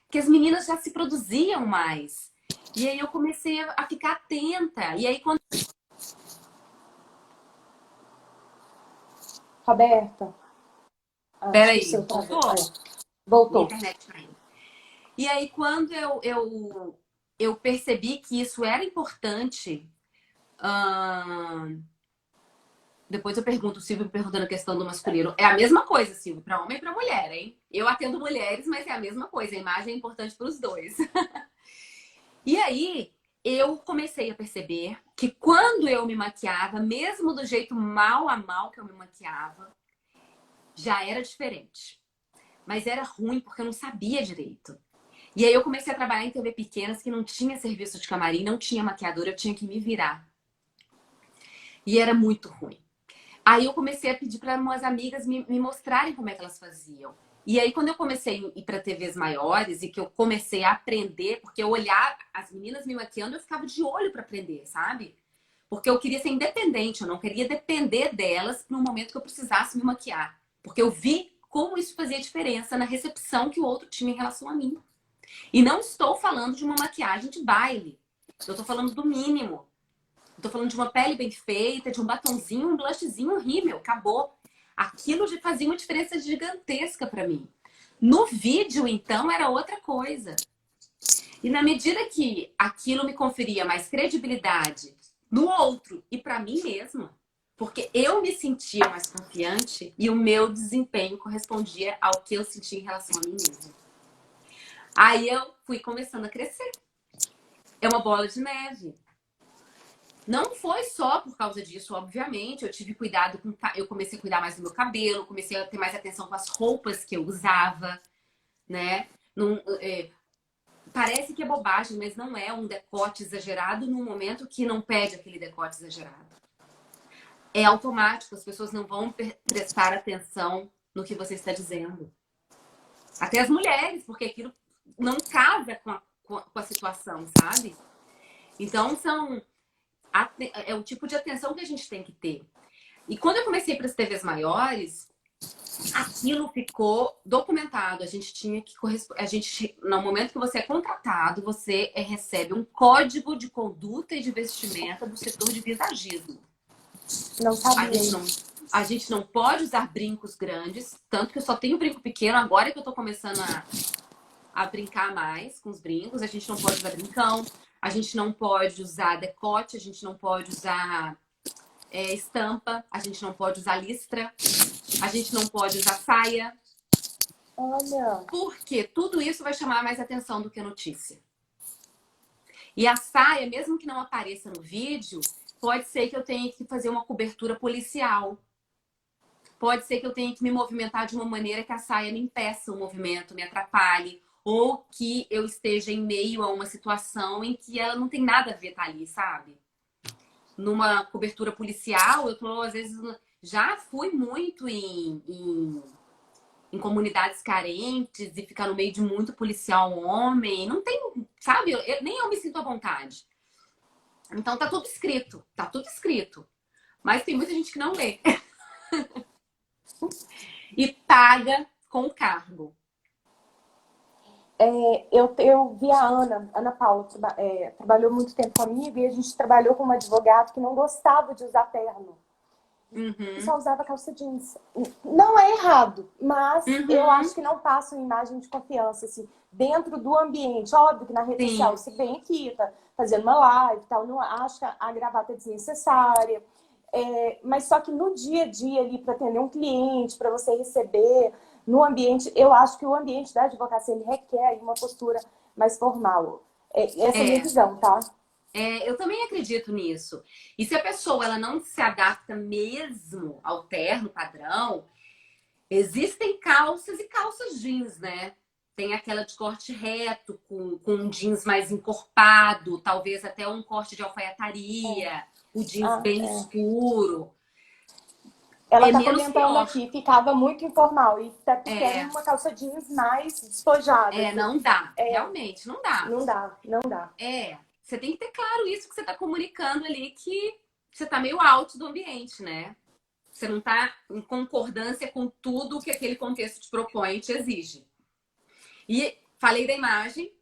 que as meninas já se produziam mais. E aí eu comecei a ficar atenta. E aí, quando... Roberta. Peraí, voltou? Voltou. Voltou. Internet caindo. E aí, quando eu percebi que isso era importante... Depois eu pergunto, o Silvio me perguntando a questão do masculino. É a mesma coisa, Silvio, para homem e para mulher, hein? Eu atendo mulheres, mas é a mesma coisa. A imagem é importante para os dois. E aí, eu comecei a perceber que quando eu me maquiava, mesmo do jeito mal a mal que eu me maquiava, já era diferente. Mas era ruim porque eu não sabia direito. E aí eu comecei a trabalhar em TV pequenas que não tinha serviço de camarim, não tinha maquiadora, eu tinha que me virar. E era muito ruim. Aí eu comecei a pedir para umas amigas me mostrarem como é que elas faziam. E aí, quando eu comecei a ir para TVs maiores e que eu comecei a aprender, porque eu olhava as meninas me maquiando, eu ficava de olho para aprender, sabe? Porque eu queria ser independente, eu não queria depender delas no momento que eu precisasse me maquiar. Porque eu vi como isso fazia diferença na recepção que o outro tinha em relação a mim. E não estou falando de uma maquiagem de baile. Eu estou falando do mínimo. Estou falando de uma pele bem feita, de um batonzinho, um blushzinho, um rímel. Acabou. Aquilo já fazia uma diferença gigantesca para mim. No vídeo, então, era outra coisa. E na medida que aquilo me conferia mais credibilidade no outro e para mim mesma, porque eu me sentia mais confiante e o meu desempenho correspondia ao que eu sentia em relação a mim mesma. Aí eu fui começando a crescer. É uma bola de neve. Não foi só por causa disso, obviamente. Eu tive cuidado com... Eu comecei a cuidar mais do meu cabelo, comecei a ter mais atenção com as roupas que eu usava, né? Parece que é bobagem, mas não é um decote exagerado num momento que não pede aquele decote exagerado. É automático, as pessoas não vão prestar atenção no que você está dizendo. Até as mulheres, porque aquilo não casa com a situação, sabe? Então, é o tipo de atenção que a gente tem que ter. E quando eu comecei para as TVs maiores, aquilo ficou documentado. A gente tinha que no momento que você é contratado, você recebe um código de conduta e de vestimenta do setor de visagismo. Não sabia. A gente não pode usar brincos grandes, tanto que eu só tenho brinco pequeno, agora que eu tô começando a brincar mais com os brincos. A gente não pode usar brincão, a gente não pode usar decote, a gente não pode usar estampa, a gente não pode usar listra, a gente não pode usar saia. Olha. Porque tudo isso vai chamar mais atenção do que a notícia. E a saia, mesmo que não apareça no vídeo, pode ser que eu tenha que fazer uma cobertura policial. Pode ser que eu tenha que me movimentar de uma maneira que a saia me impeça o movimento, me atrapalhe. Ou que eu esteja em meio a uma situação em que ela não tem nada a ver estar ali, sabe? Numa cobertura policial, eu tô, às vezes, já fui muito em comunidades carentes e ficar no meio de muito policial homem. Não tem, sabe? Nem eu me sinto à vontade. Então tá tudo escrito, tá tudo escrito. Mas tem muita gente que não lê. E paga com cargo. Eu vi a Ana Paula, trabalhou muito tempo comigo, e a gente trabalhou com uma advogada que não gostava de usar terno. Uhum. Só usava calça jeans. Não é errado, mas Uhum. eu acho que não passa uma imagem de confiança, assim, dentro do ambiente. Óbvio que na rede Sim. social você vem aqui, tá fazendo uma live e tal, não acho que a gravata é desnecessária. Mas só que no dia a dia ali, para atender um cliente, para você receber, no ambiente, eu acho que o ambiente da advocacia ele requer uma postura mais formal. Essa é a minha visão, tá? Eu também acredito nisso. E se a pessoa ela não se adapta mesmo ao terno padrão, existem calças e calças jeans, né? Tem aquela de corte reto, com um jeans mais encorpado, talvez até um corte de alfaiataria, o jeans bem escuro. Ela tá menos comentando pior. aqui, ficava muito informal. E tá querendo uma calça jeans mais despojada. Não dá. Realmente, não dá. Não dá, não dá. Você tem que ter claro isso que você tá comunicando ali, que você tá meio out do ambiente, né? Você não tá em concordância com tudo que aquele contexto te propõe e te exige. E falei da imagem.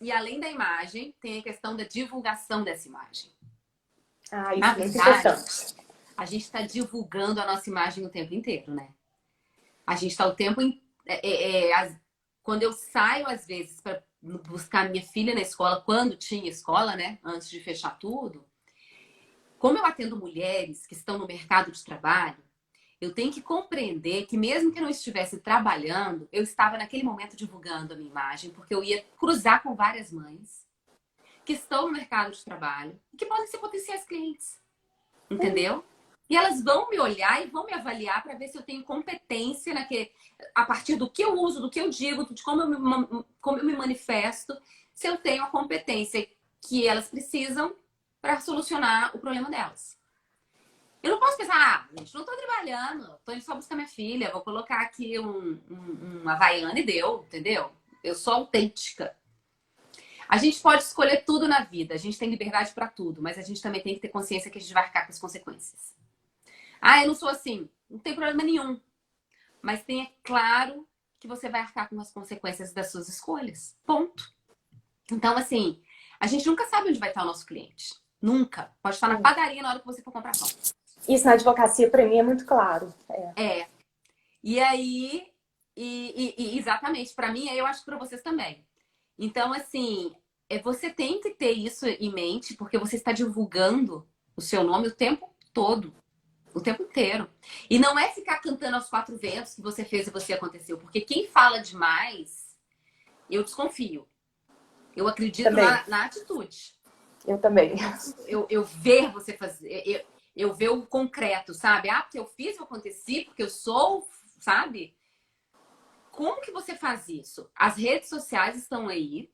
E além da imagem, tem a questão da divulgação dessa imagem. Isso Na é muito verdade, importante. a gente está divulgando a nossa imagem o tempo inteiro, né? A gente está o tempo... Quando eu saio, às vezes, para buscar minha filha na escola, quando tinha escola, né? Antes de fechar tudo. Como eu atendo mulheres que estão no mercado de trabalho, eu tenho que compreender que mesmo que eu não estivesse trabalhando, eu estava naquele momento divulgando a minha imagem, porque eu ia cruzar com várias mães que estão no mercado de trabalho e que podem ser potenciais clientes. Entendeu? E elas vão me olhar e vão me avaliar para ver se eu tenho competência a partir do que eu uso, do que eu digo, de como eu me manifesto, se eu tenho a competência que elas precisam para solucionar o problema delas. Eu não posso pensar, gente, não tô trabalhando, tô indo só buscar minha filha, vou colocar aqui uma Havaiana e deu, entendeu? Eu sou autêntica. A gente pode escolher tudo na vida, a gente tem liberdade para tudo, mas a gente também tem que ter consciência que a gente vai arcar com as consequências. Eu não sou assim, não tem problema nenhum. Mas tenha claro que você vai arcar com as consequências das suas escolhas. Ponto. Então, assim, a gente nunca sabe onde vai estar o nosso cliente. Nunca. Pode estar na padaria na hora que você for comprar pão. Isso na advocacia, para mim, é muito claro. E aí, exatamente, para mim, eu acho que para vocês também. Então, assim, você tem que ter isso em mente, porque você está divulgando o seu nome o tempo todo. O tempo inteiro. E não é ficar cantando aos quatro ventos que você fez e você aconteceu. Porque quem fala demais, eu desconfio. Eu acredito na atitude. Eu também. Eu ver você fazer... Eu ver o concreto, sabe? Porque eu fiz, eu aconteci, porque eu sou, sabe? Como que você faz isso? As redes sociais estão aí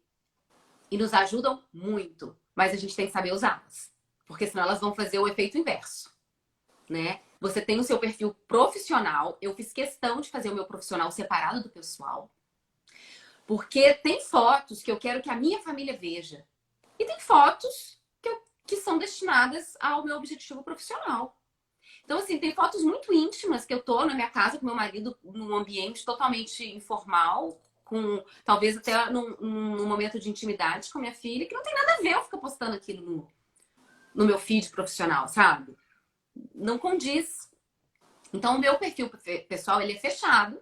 e nos ajudam muito. Mas a gente tem que saber usá-las. Porque senão elas vão fazer o efeito inverso. Né? Você tem o seu perfil profissional. Eu fiz questão de fazer o meu profissional separado do pessoal. Porque tem fotos que eu quero que a minha família veja. E tem fotos que são destinadas ao meu objetivo profissional. Então, assim, tem fotos muito íntimas que eu tô na minha casa com meu marido num ambiente totalmente informal, com talvez até num momento de intimidade com minha filha, que não tem nada a ver eu ficar postando aquilo no meu feed profissional, sabe? Não condiz. Então, o meu perfil pessoal, ele é fechado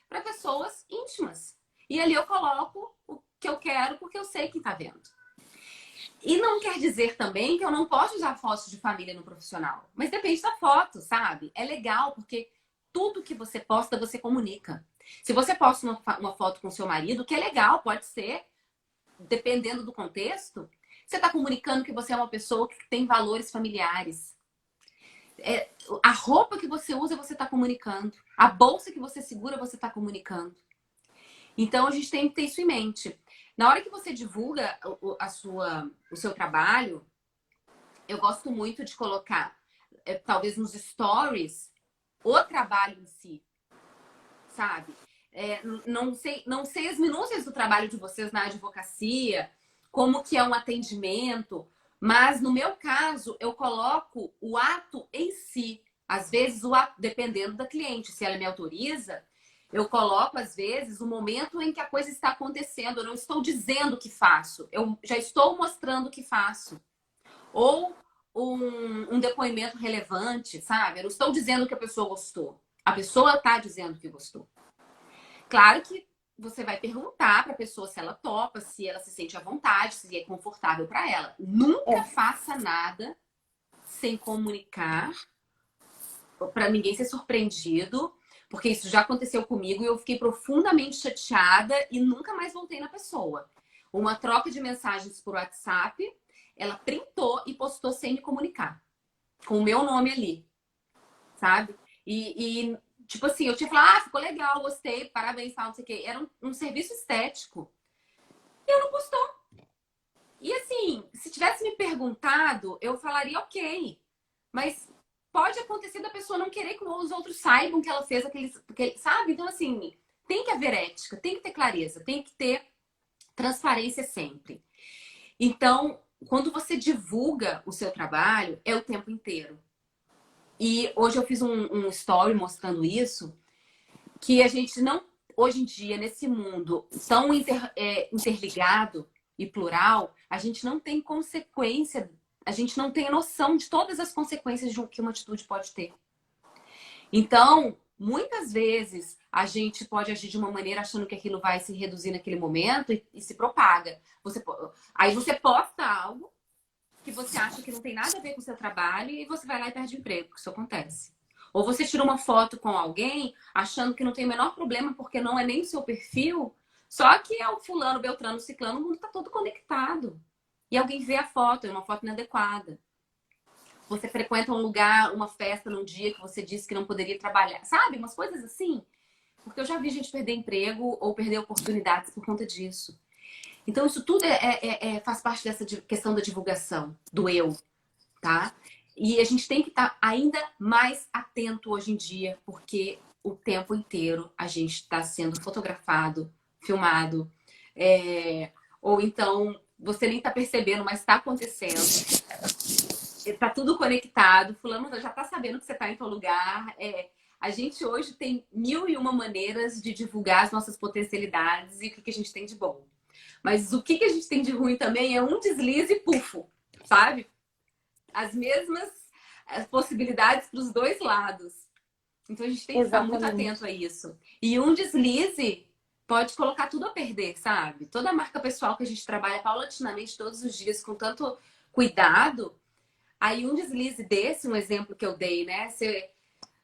para pessoas íntimas. E ali eu coloco o que eu quero, porque eu sei quem tá vendo. E não quer dizer também que eu não posso usar fotos de família no profissional. Mas depende da foto, sabe? É legal, porque tudo que você posta, você comunica. Se você posta uma foto com seu marido, que é legal, pode ser, dependendo do contexto, você está comunicando que você é uma pessoa que tem valores familiares. A roupa que você usa, você está comunicando. A bolsa que você segura, você está comunicando. Então, a gente tem que ter isso em mente. Na hora que você divulga o seu trabalho, eu gosto muito de colocar, talvez nos stories, o trabalho em si, sabe? Não sei as minúcias do trabalho de vocês na advocacia, como que é um atendimento, mas no meu caso, eu coloco o ato em si. Às vezes, o ato, dependendo da cliente, se ela me autoriza, eu coloco, às vezes, o momento em que a coisa está acontecendo. Eu não estou dizendo o que faço, eu já estou mostrando o que faço. Ou um depoimento relevante, sabe? Eu não estou dizendo que a pessoa gostou. A pessoa está dizendo que gostou. Claro que você vai perguntar para a pessoa se ela topa, se ela se sente à vontade, se é confortável para ela. Nunca faça nada sem comunicar, para ninguém ser surpreendido, porque isso já aconteceu comigo e eu fiquei profundamente chateada e nunca mais voltei na pessoa. Uma troca de mensagens por WhatsApp, ela printou e postou sem me comunicar, com o meu nome ali, sabe? Tipo assim, eu tinha falado, ficou legal, gostei, parabéns, tal, não sei o quê. Era um serviço estético. E ela não postou. E assim, se tivesse me perguntado, eu falaria ok. Mas pode acontecer da pessoa não querer que os outros saibam que ela fez sabe? Então, assim, tem que haver ética, tem que ter clareza, tem que ter transparência sempre. Então, quando você divulga o seu trabalho, é o tempo inteiro. E hoje eu fiz um story mostrando isso, que a gente não, hoje em dia, nesse mundo tão interligado e plural, a gente não tem consequência, a gente não tem noção de todas as consequências que uma atitude pode ter. Então, muitas vezes, a gente pode agir de uma maneira achando que aquilo vai se reduzir naquele momento e se propaga. Aí você posta algo que você acha que não tem nada a ver com o seu trabalho e você vai lá e perde emprego, porque isso acontece. Ou você tira uma foto com alguém achando que não tem o menor problema porque não é nem o seu perfil, só que é o fulano, beltrano, ciclano, o mundo está todo conectado. E alguém vê a foto, é uma foto inadequada. Você frequenta um lugar, uma festa num dia que você disse que não poderia trabalhar. Sabe? Umas coisas assim. Porque eu já vi gente perder emprego ou perder oportunidades por conta disso. Então, isso tudo faz parte dessa questão da divulgação, do eu, tá? E a gente tem que estar ainda mais atento hoje em dia, porque o tempo inteiro a gente está sendo fotografado, filmado, ou então você nem está percebendo, mas está acontecendo. Está tudo conectado, fulano já está sabendo que você está em tal lugar. A gente hoje tem 1001 maneiras de divulgar as nossas potencialidades e o que a gente tem de bom. Mas o que a gente tem de ruim também é um deslize e pufo, sabe? As mesmas possibilidades para os dois lados. Então a gente tem que ficar muito atento a isso. E um deslize pode colocar tudo a perder, sabe? Toda a marca pessoal que a gente trabalha paulatinamente todos os dias com tanto cuidado. Aí um deslize desse, um exemplo que eu dei, né?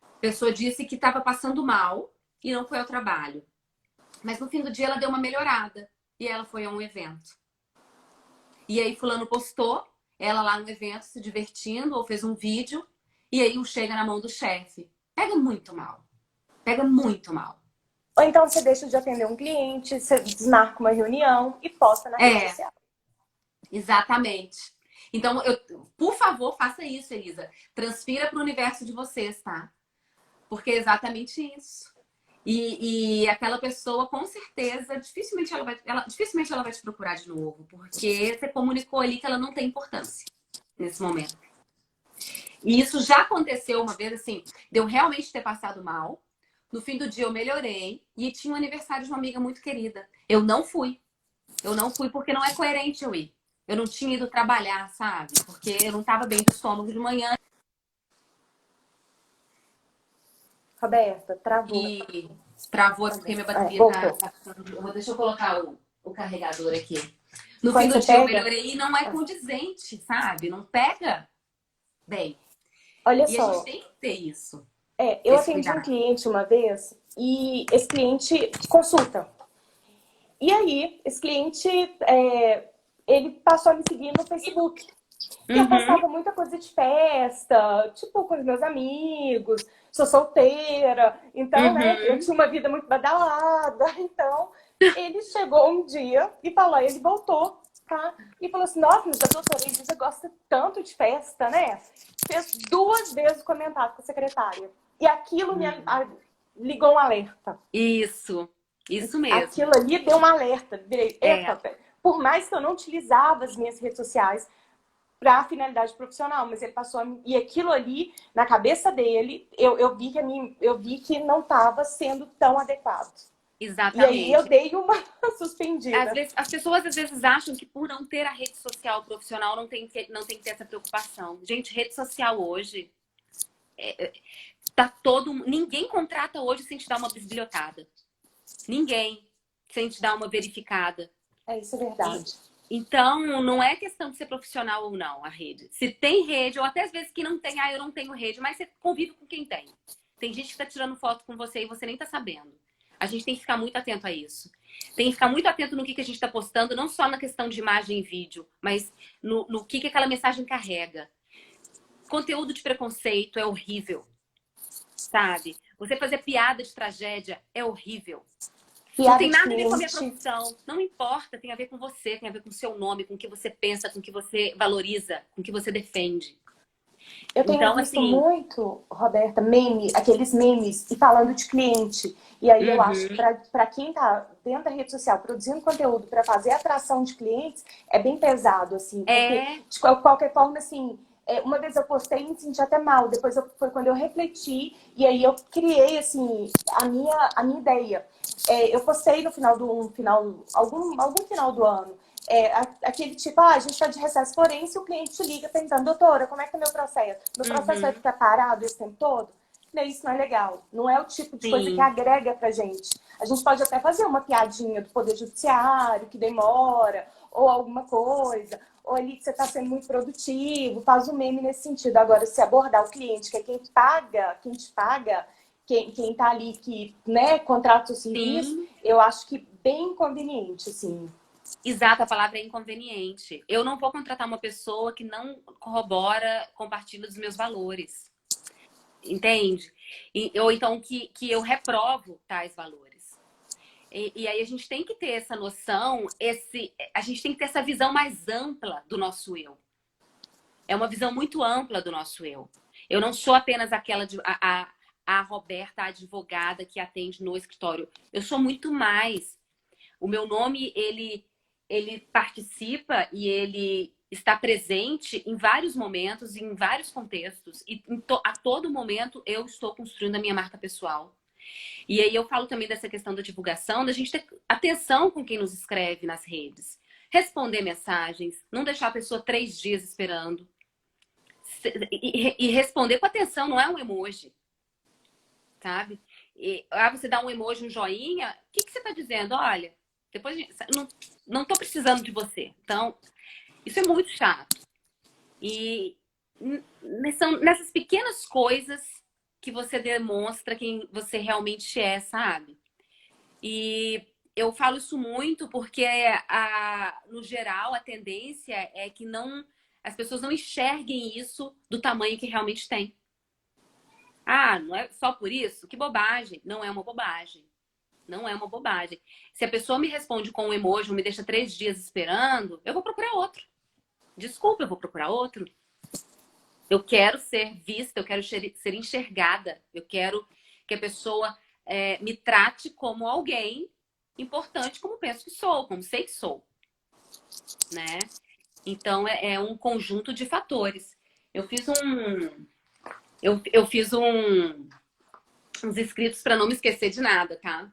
A pessoa disse que estava passando mal e não foi ao trabalho. Mas no fim do dia ela deu uma melhorada. E ela foi a um evento. E aí fulano postou, ela lá no evento se divertindo, ou fez um vídeo, e aí chega na mão do chefe. Pega muito mal. Pega muito mal. Ou então você deixa de atender um cliente, você desmarca uma reunião e posta na rede social. Exatamente. Então, por favor, faça isso, Elisa. Transfira para o universo de vocês, tá? Porque é exatamente isso. E aquela pessoa, com certeza, dificilmente ela vai te procurar de novo, porque você comunicou ali que ela não tem importância nesse momento. E isso já aconteceu uma vez, assim, de eu realmente ter passado mal. No fim do dia eu melhorei e tinha um aniversário de uma amiga muito querida. Eu não fui. Eu não fui porque não é coerente eu ir. Eu não tinha ido trabalhar, sabe? Porque eu não estava bem do estômago de manhã. Roberta, travou. E travou porque minha bateria Voltou. tá ficando... Deixa eu colocar o carregador aqui. No fim Quando do você dia eu pega, melhorei e não é condizente, sabe? Não pega bem. olha E a gente só, tem que ter isso, eu esse atendi um cuidado. cliente uma vez e esse cliente consulta. E aí, esse cliente, ele passou a me seguir no Facebook. E eu Uhum, postava muita coisa de festa, tipo, com os meus amigos, sou solteira, então, né, eu uhum. tinha uma vida muito badalada. Então, ele chegou um dia e falou, ele voltou, tá? E falou assim, nossa, mas a doutora Elisa gosta tanto de festa, né? Fez 2 vezes o comentário com a secretária. E aquilo ligou um alerta. Isso mesmo. Aquilo ali deu um alerta. É, Epa, por mais que eu não utilizava as minhas redes sociais para finalidade profissional, mas ele passou e aquilo ali na cabeça dele, eu vi que não estava sendo tão adequado. E aí eu exatamente. dei uma Às suspendida. vezes, as pessoas às vezes acham que por não ter a rede social profissional não tem que ter essa preocupação. Gente, rede social hoje tá todo. Ninguém contrata hoje sem te dar uma bisbilhotada. Ninguém sem te dar uma verificada. Isso é E, verdade. então, não é questão de ser profissional ou não, a rede. Se tem rede, ou até às vezes que não tem, eu não tenho rede, mas você convive com quem tem. Tem gente que tá tirando foto com você e você nem tá sabendo. A gente tem que ficar muito atento a isso. Tem que ficar muito atento no que a gente está postando, não só na questão de imagem e vídeo, mas no que aquela mensagem carrega. Conteúdo de preconceito é horrível, sabe? Você fazer piada de tragédia é horrível. Não Piada tem de nada a ver com a minha cliente. profissão. Não importa, tem a ver com você, tem a ver com o seu nome, com o que você pensa, com o que você valoriza, com o que você defende. Eu tenho Então, visto assim, muito, Roberta, aqueles memes e falando de cliente. E aí eu acho que uhum, para quem está dentro da rede social produzindo conteúdo para fazer atração de clientes, é bem pesado, assim, porque é, de qualquer forma, assim, uma vez eu postei e me senti até mal. Depois foi quando eu refleti e aí eu criei, assim, a minha ideia. Eu postei no final algum final do ano. Aquele tipo, a gente está de recesso forense e o cliente te liga perguntando, doutora, como é que é meu processo? Meu processo vai uhum, ficar parado esse tempo todo? Isso não é legal. Não é o tipo de coisa que sim, agrega pra gente. A gente pode até fazer uma piadinha do Poder Judiciário, que demora, ou alguma coisa, ou ali que você está sendo muito produtivo, faz um meme nesse sentido. Agora, se abordar o cliente, que é quem paga, quem te paga, quem tá ali que, né, contrata o serviço, sim. eu acho que bem conveniente, assim. Exato, a palavra é inconveniente. Eu não vou contratar uma pessoa que não corrobora, compartilha dos meus valores. Entende? Ou então que eu reprovo tais valores. E aí a gente tem que ter essa noção, a gente tem que ter essa visão mais ampla do nosso eu. É uma visão muito ampla do nosso eu. Eu não sou apenas a Roberta, a advogada que atende no escritório. Eu sou muito mais. O meu nome, ele participa e ele está presente em vários momentos, em vários contextos. E a todo momento eu estou construindo a minha marca pessoal. E aí eu falo também dessa questão da divulgação, da gente ter atenção com quem nos escreve nas redes. Responder mensagens, não deixar a pessoa 3 dias esperando. E responder com atenção, não é um emoji, sabe? Você dá um emoji, um joinha, o que você está dizendo? Olha, depois não tô precisando de você. Então, isso é muito chato. E são nessas pequenas coisas que você demonstra quem você realmente é, sabe? E eu falo isso muito porque no geral a tendência é que as pessoas não enxerguem isso do tamanho que realmente tem. Ah, não é só por isso? Que bobagem. Não é uma bobagem. Não é uma bobagem. Se a pessoa me responde com um emoji ou me deixa 3 dias esperando, eu vou procurar outro. Desculpa, eu vou procurar outro. Eu quero ser vista, eu quero ser enxergada. Eu quero que a pessoa me trate como alguém importante, como penso que sou, como sei que sou, né? Então é um conjunto de fatores. Eu fiz uns escritos para não me esquecer de nada, tá?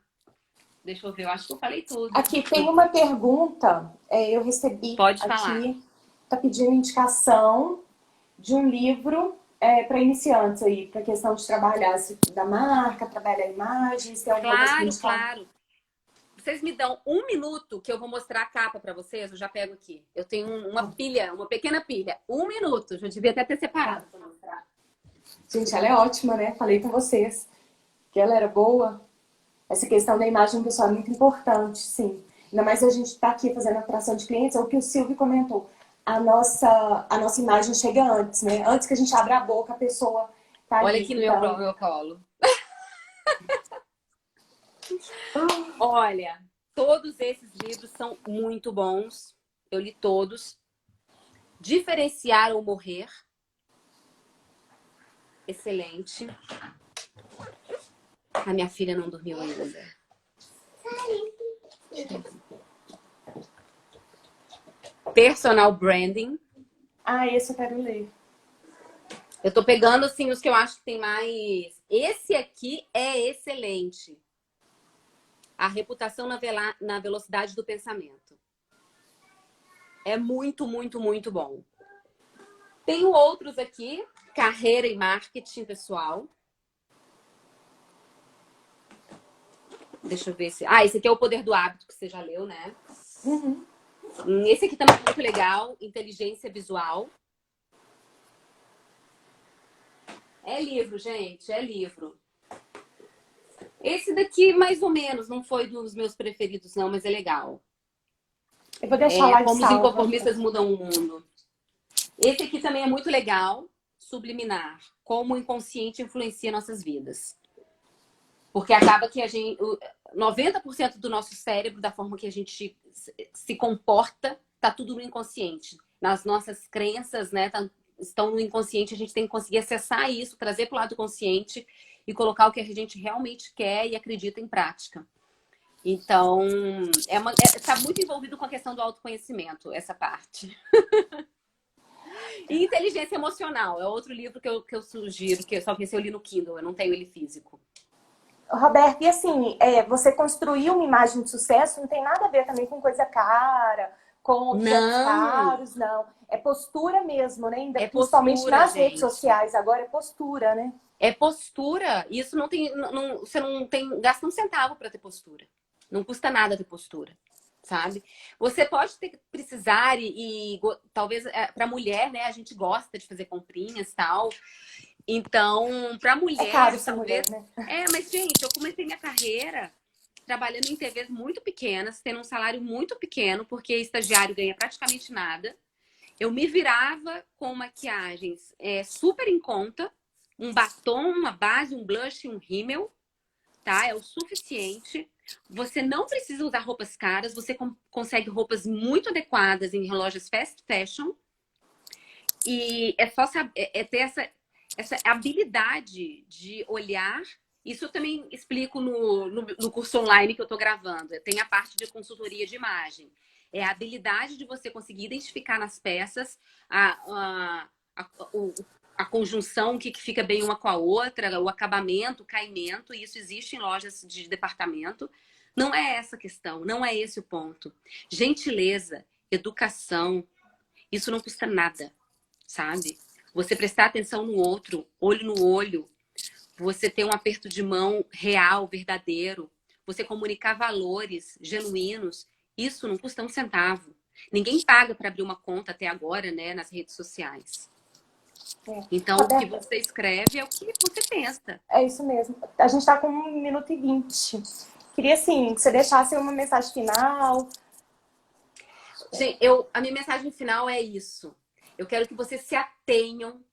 Deixa eu ver, eu acho que eu falei tudo. Aqui tem uma pergunta, eu recebi Pode falar. aqui, tá pedindo indicação de um livro para iniciantes aí, para questão de trabalhar da marca, trabalhar imagens, tem alguma coisa que a gente Claro. Vocês me dão 1 minuto que eu vou mostrar a capa para vocês, eu já pego aqui. Eu tenho uma pilha, uma pequena pilha. 1 minuto, eu devia até ter separado para mostrar. Gente, ela é ótima, né? Falei com vocês que ela era boa. Essa questão da imagem pessoal é muito importante, sim. Ainda mais a gente está aqui fazendo atração de clientes, é o que o Silvio comentou. A nossa imagem chega antes, né? Antes que a gente abra a boca, a pessoa tá ali. Olha aqui no meu colo. Olha, todos esses livros são muito bons. Eu li todos. Diferenciar ou Morrer. Excelente. A minha filha não dormiu ainda. Personal Branding. Esse eu quero ler. Eu tô pegando, assim, os que eu acho que tem mais... Esse aqui é excelente. A reputação na velocidade do pensamento. É muito, muito, muito bom. Tenho outros aqui. Carreira e Marketing Pessoal. Deixa eu ver se... esse aqui é O Poder do Hábito, que você já leu, né? Uhum. Esse aqui também é muito legal. Inteligência Visual. É livro, gente. É livro. Esse daqui, mais ou menos, não foi dos meus preferidos, não, mas é legal. Eu vou deixar lá de Como os salva. inconformistas mudam o mundo. Esse aqui também é muito legal. Subliminar. Como o inconsciente influencia nossas vidas. Porque acaba que 90% do nosso cérebro, da forma que a gente se comporta, tá tudo no inconsciente. Nas nossas crenças, né, estão no inconsciente, a gente tem que conseguir acessar isso, trazer para o lado consciente e colocar o que a gente realmente quer e acredita em prática. Então, tá muito envolvido com a questão do autoconhecimento, essa parte. E Inteligência Emocional é outro livro que eu sugiro, só que esse eu li no Kindle, eu não tenho ele físico. Roberto, e assim, você construir uma imagem de sucesso não tem nada a ver também com coisa cara, com objetos caros, não. É postura mesmo, né? Principalmente postura, nas gente. redes sociais, agora é postura, né? É postura. Isso não tem. Você não tem. Gasta um centavo para ter postura. Não custa nada ter postura, sabe? Você pode precisar e talvez para mulher, né? A gente gosta de fazer comprinhas e tal. Então, para mulher, caro talvez. Mulher, né? Mas, gente, eu comecei minha carreira trabalhando em TVs muito pequenas, tendo um salário muito pequeno, porque estagiário ganha praticamente nada. Eu me virava com maquiagens super em conta, um batom, uma base, um blush, um rímel, tá? É o suficiente. Você não precisa usar roupas caras, você consegue roupas muito adequadas em lojas fast fashion. E é só ter essa habilidade de olhar. Isso eu também explico no curso online que eu estou gravando. Tem a parte de consultoria de imagem. É a habilidade de você conseguir identificar nas peças a conjunção, o que fica bem uma com a outra, o acabamento, o caimento. E isso existe em lojas de departamento. Não é essa a questão, não é esse o ponto. Gentileza, educação, isso não custa nada, sabe? Você prestar atenção no outro, olho no olho. Você ter um aperto de mão real, verdadeiro. Você comunicar valores genuínos. Isso não custa um centavo. Ninguém paga para abrir uma conta até agora, né, nas redes sociais. Então, Roberta, o que você escreve é o que você pensa. É isso mesmo. A gente está com 1 minuto e 20. Queria, assim, que você deixasse uma mensagem final. Gente, a minha mensagem final é isso. Eu quero que vocês se atenham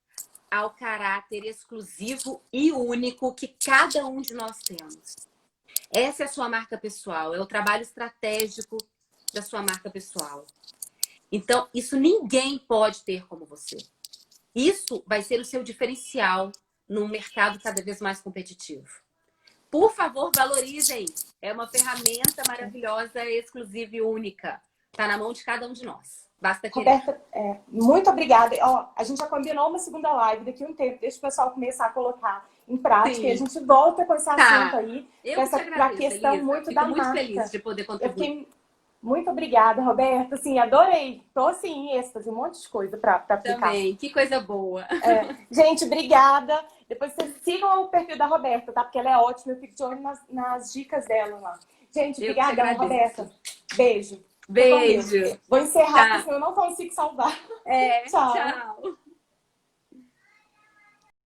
ao caráter exclusivo e único que cada um de nós temos. Essa é a sua marca pessoal, é o trabalho estratégico da sua marca pessoal. Então, isso ninguém pode ter como você. Isso vai ser o seu diferencial num mercado cada vez mais competitivo. Por favor, valorizem. É uma ferramenta maravilhosa, exclusiva e única. Está na mão de cada um de nós. Basta querer. Roberta, muito obrigada. A gente já combinou uma segunda live daqui a um tempo. Deixa o pessoal começar a colocar em prática. Sim. E a gente volta com esse assunto aí. Eu para a questão Elisa. muito Fico da muito marca. feliz de poder contribuir. Muito obrigada, Roberta. Assim, adorei. Tô assim, em êxtase, um monte de coisa para aplicar. Também, que coisa boa. Gente, obrigada. Depois vocês sigam o perfil da Roberta, tá? Porque ela é ótima. Eu fico de olho nas dicas dela lá. Gente, Eu que te brigadão, agradeço. Roberta. Beijo. Fica com Deus. Beijo. Vou encerrar, porque Tá. senão eu não consigo salvar. É, Tchau. tchau.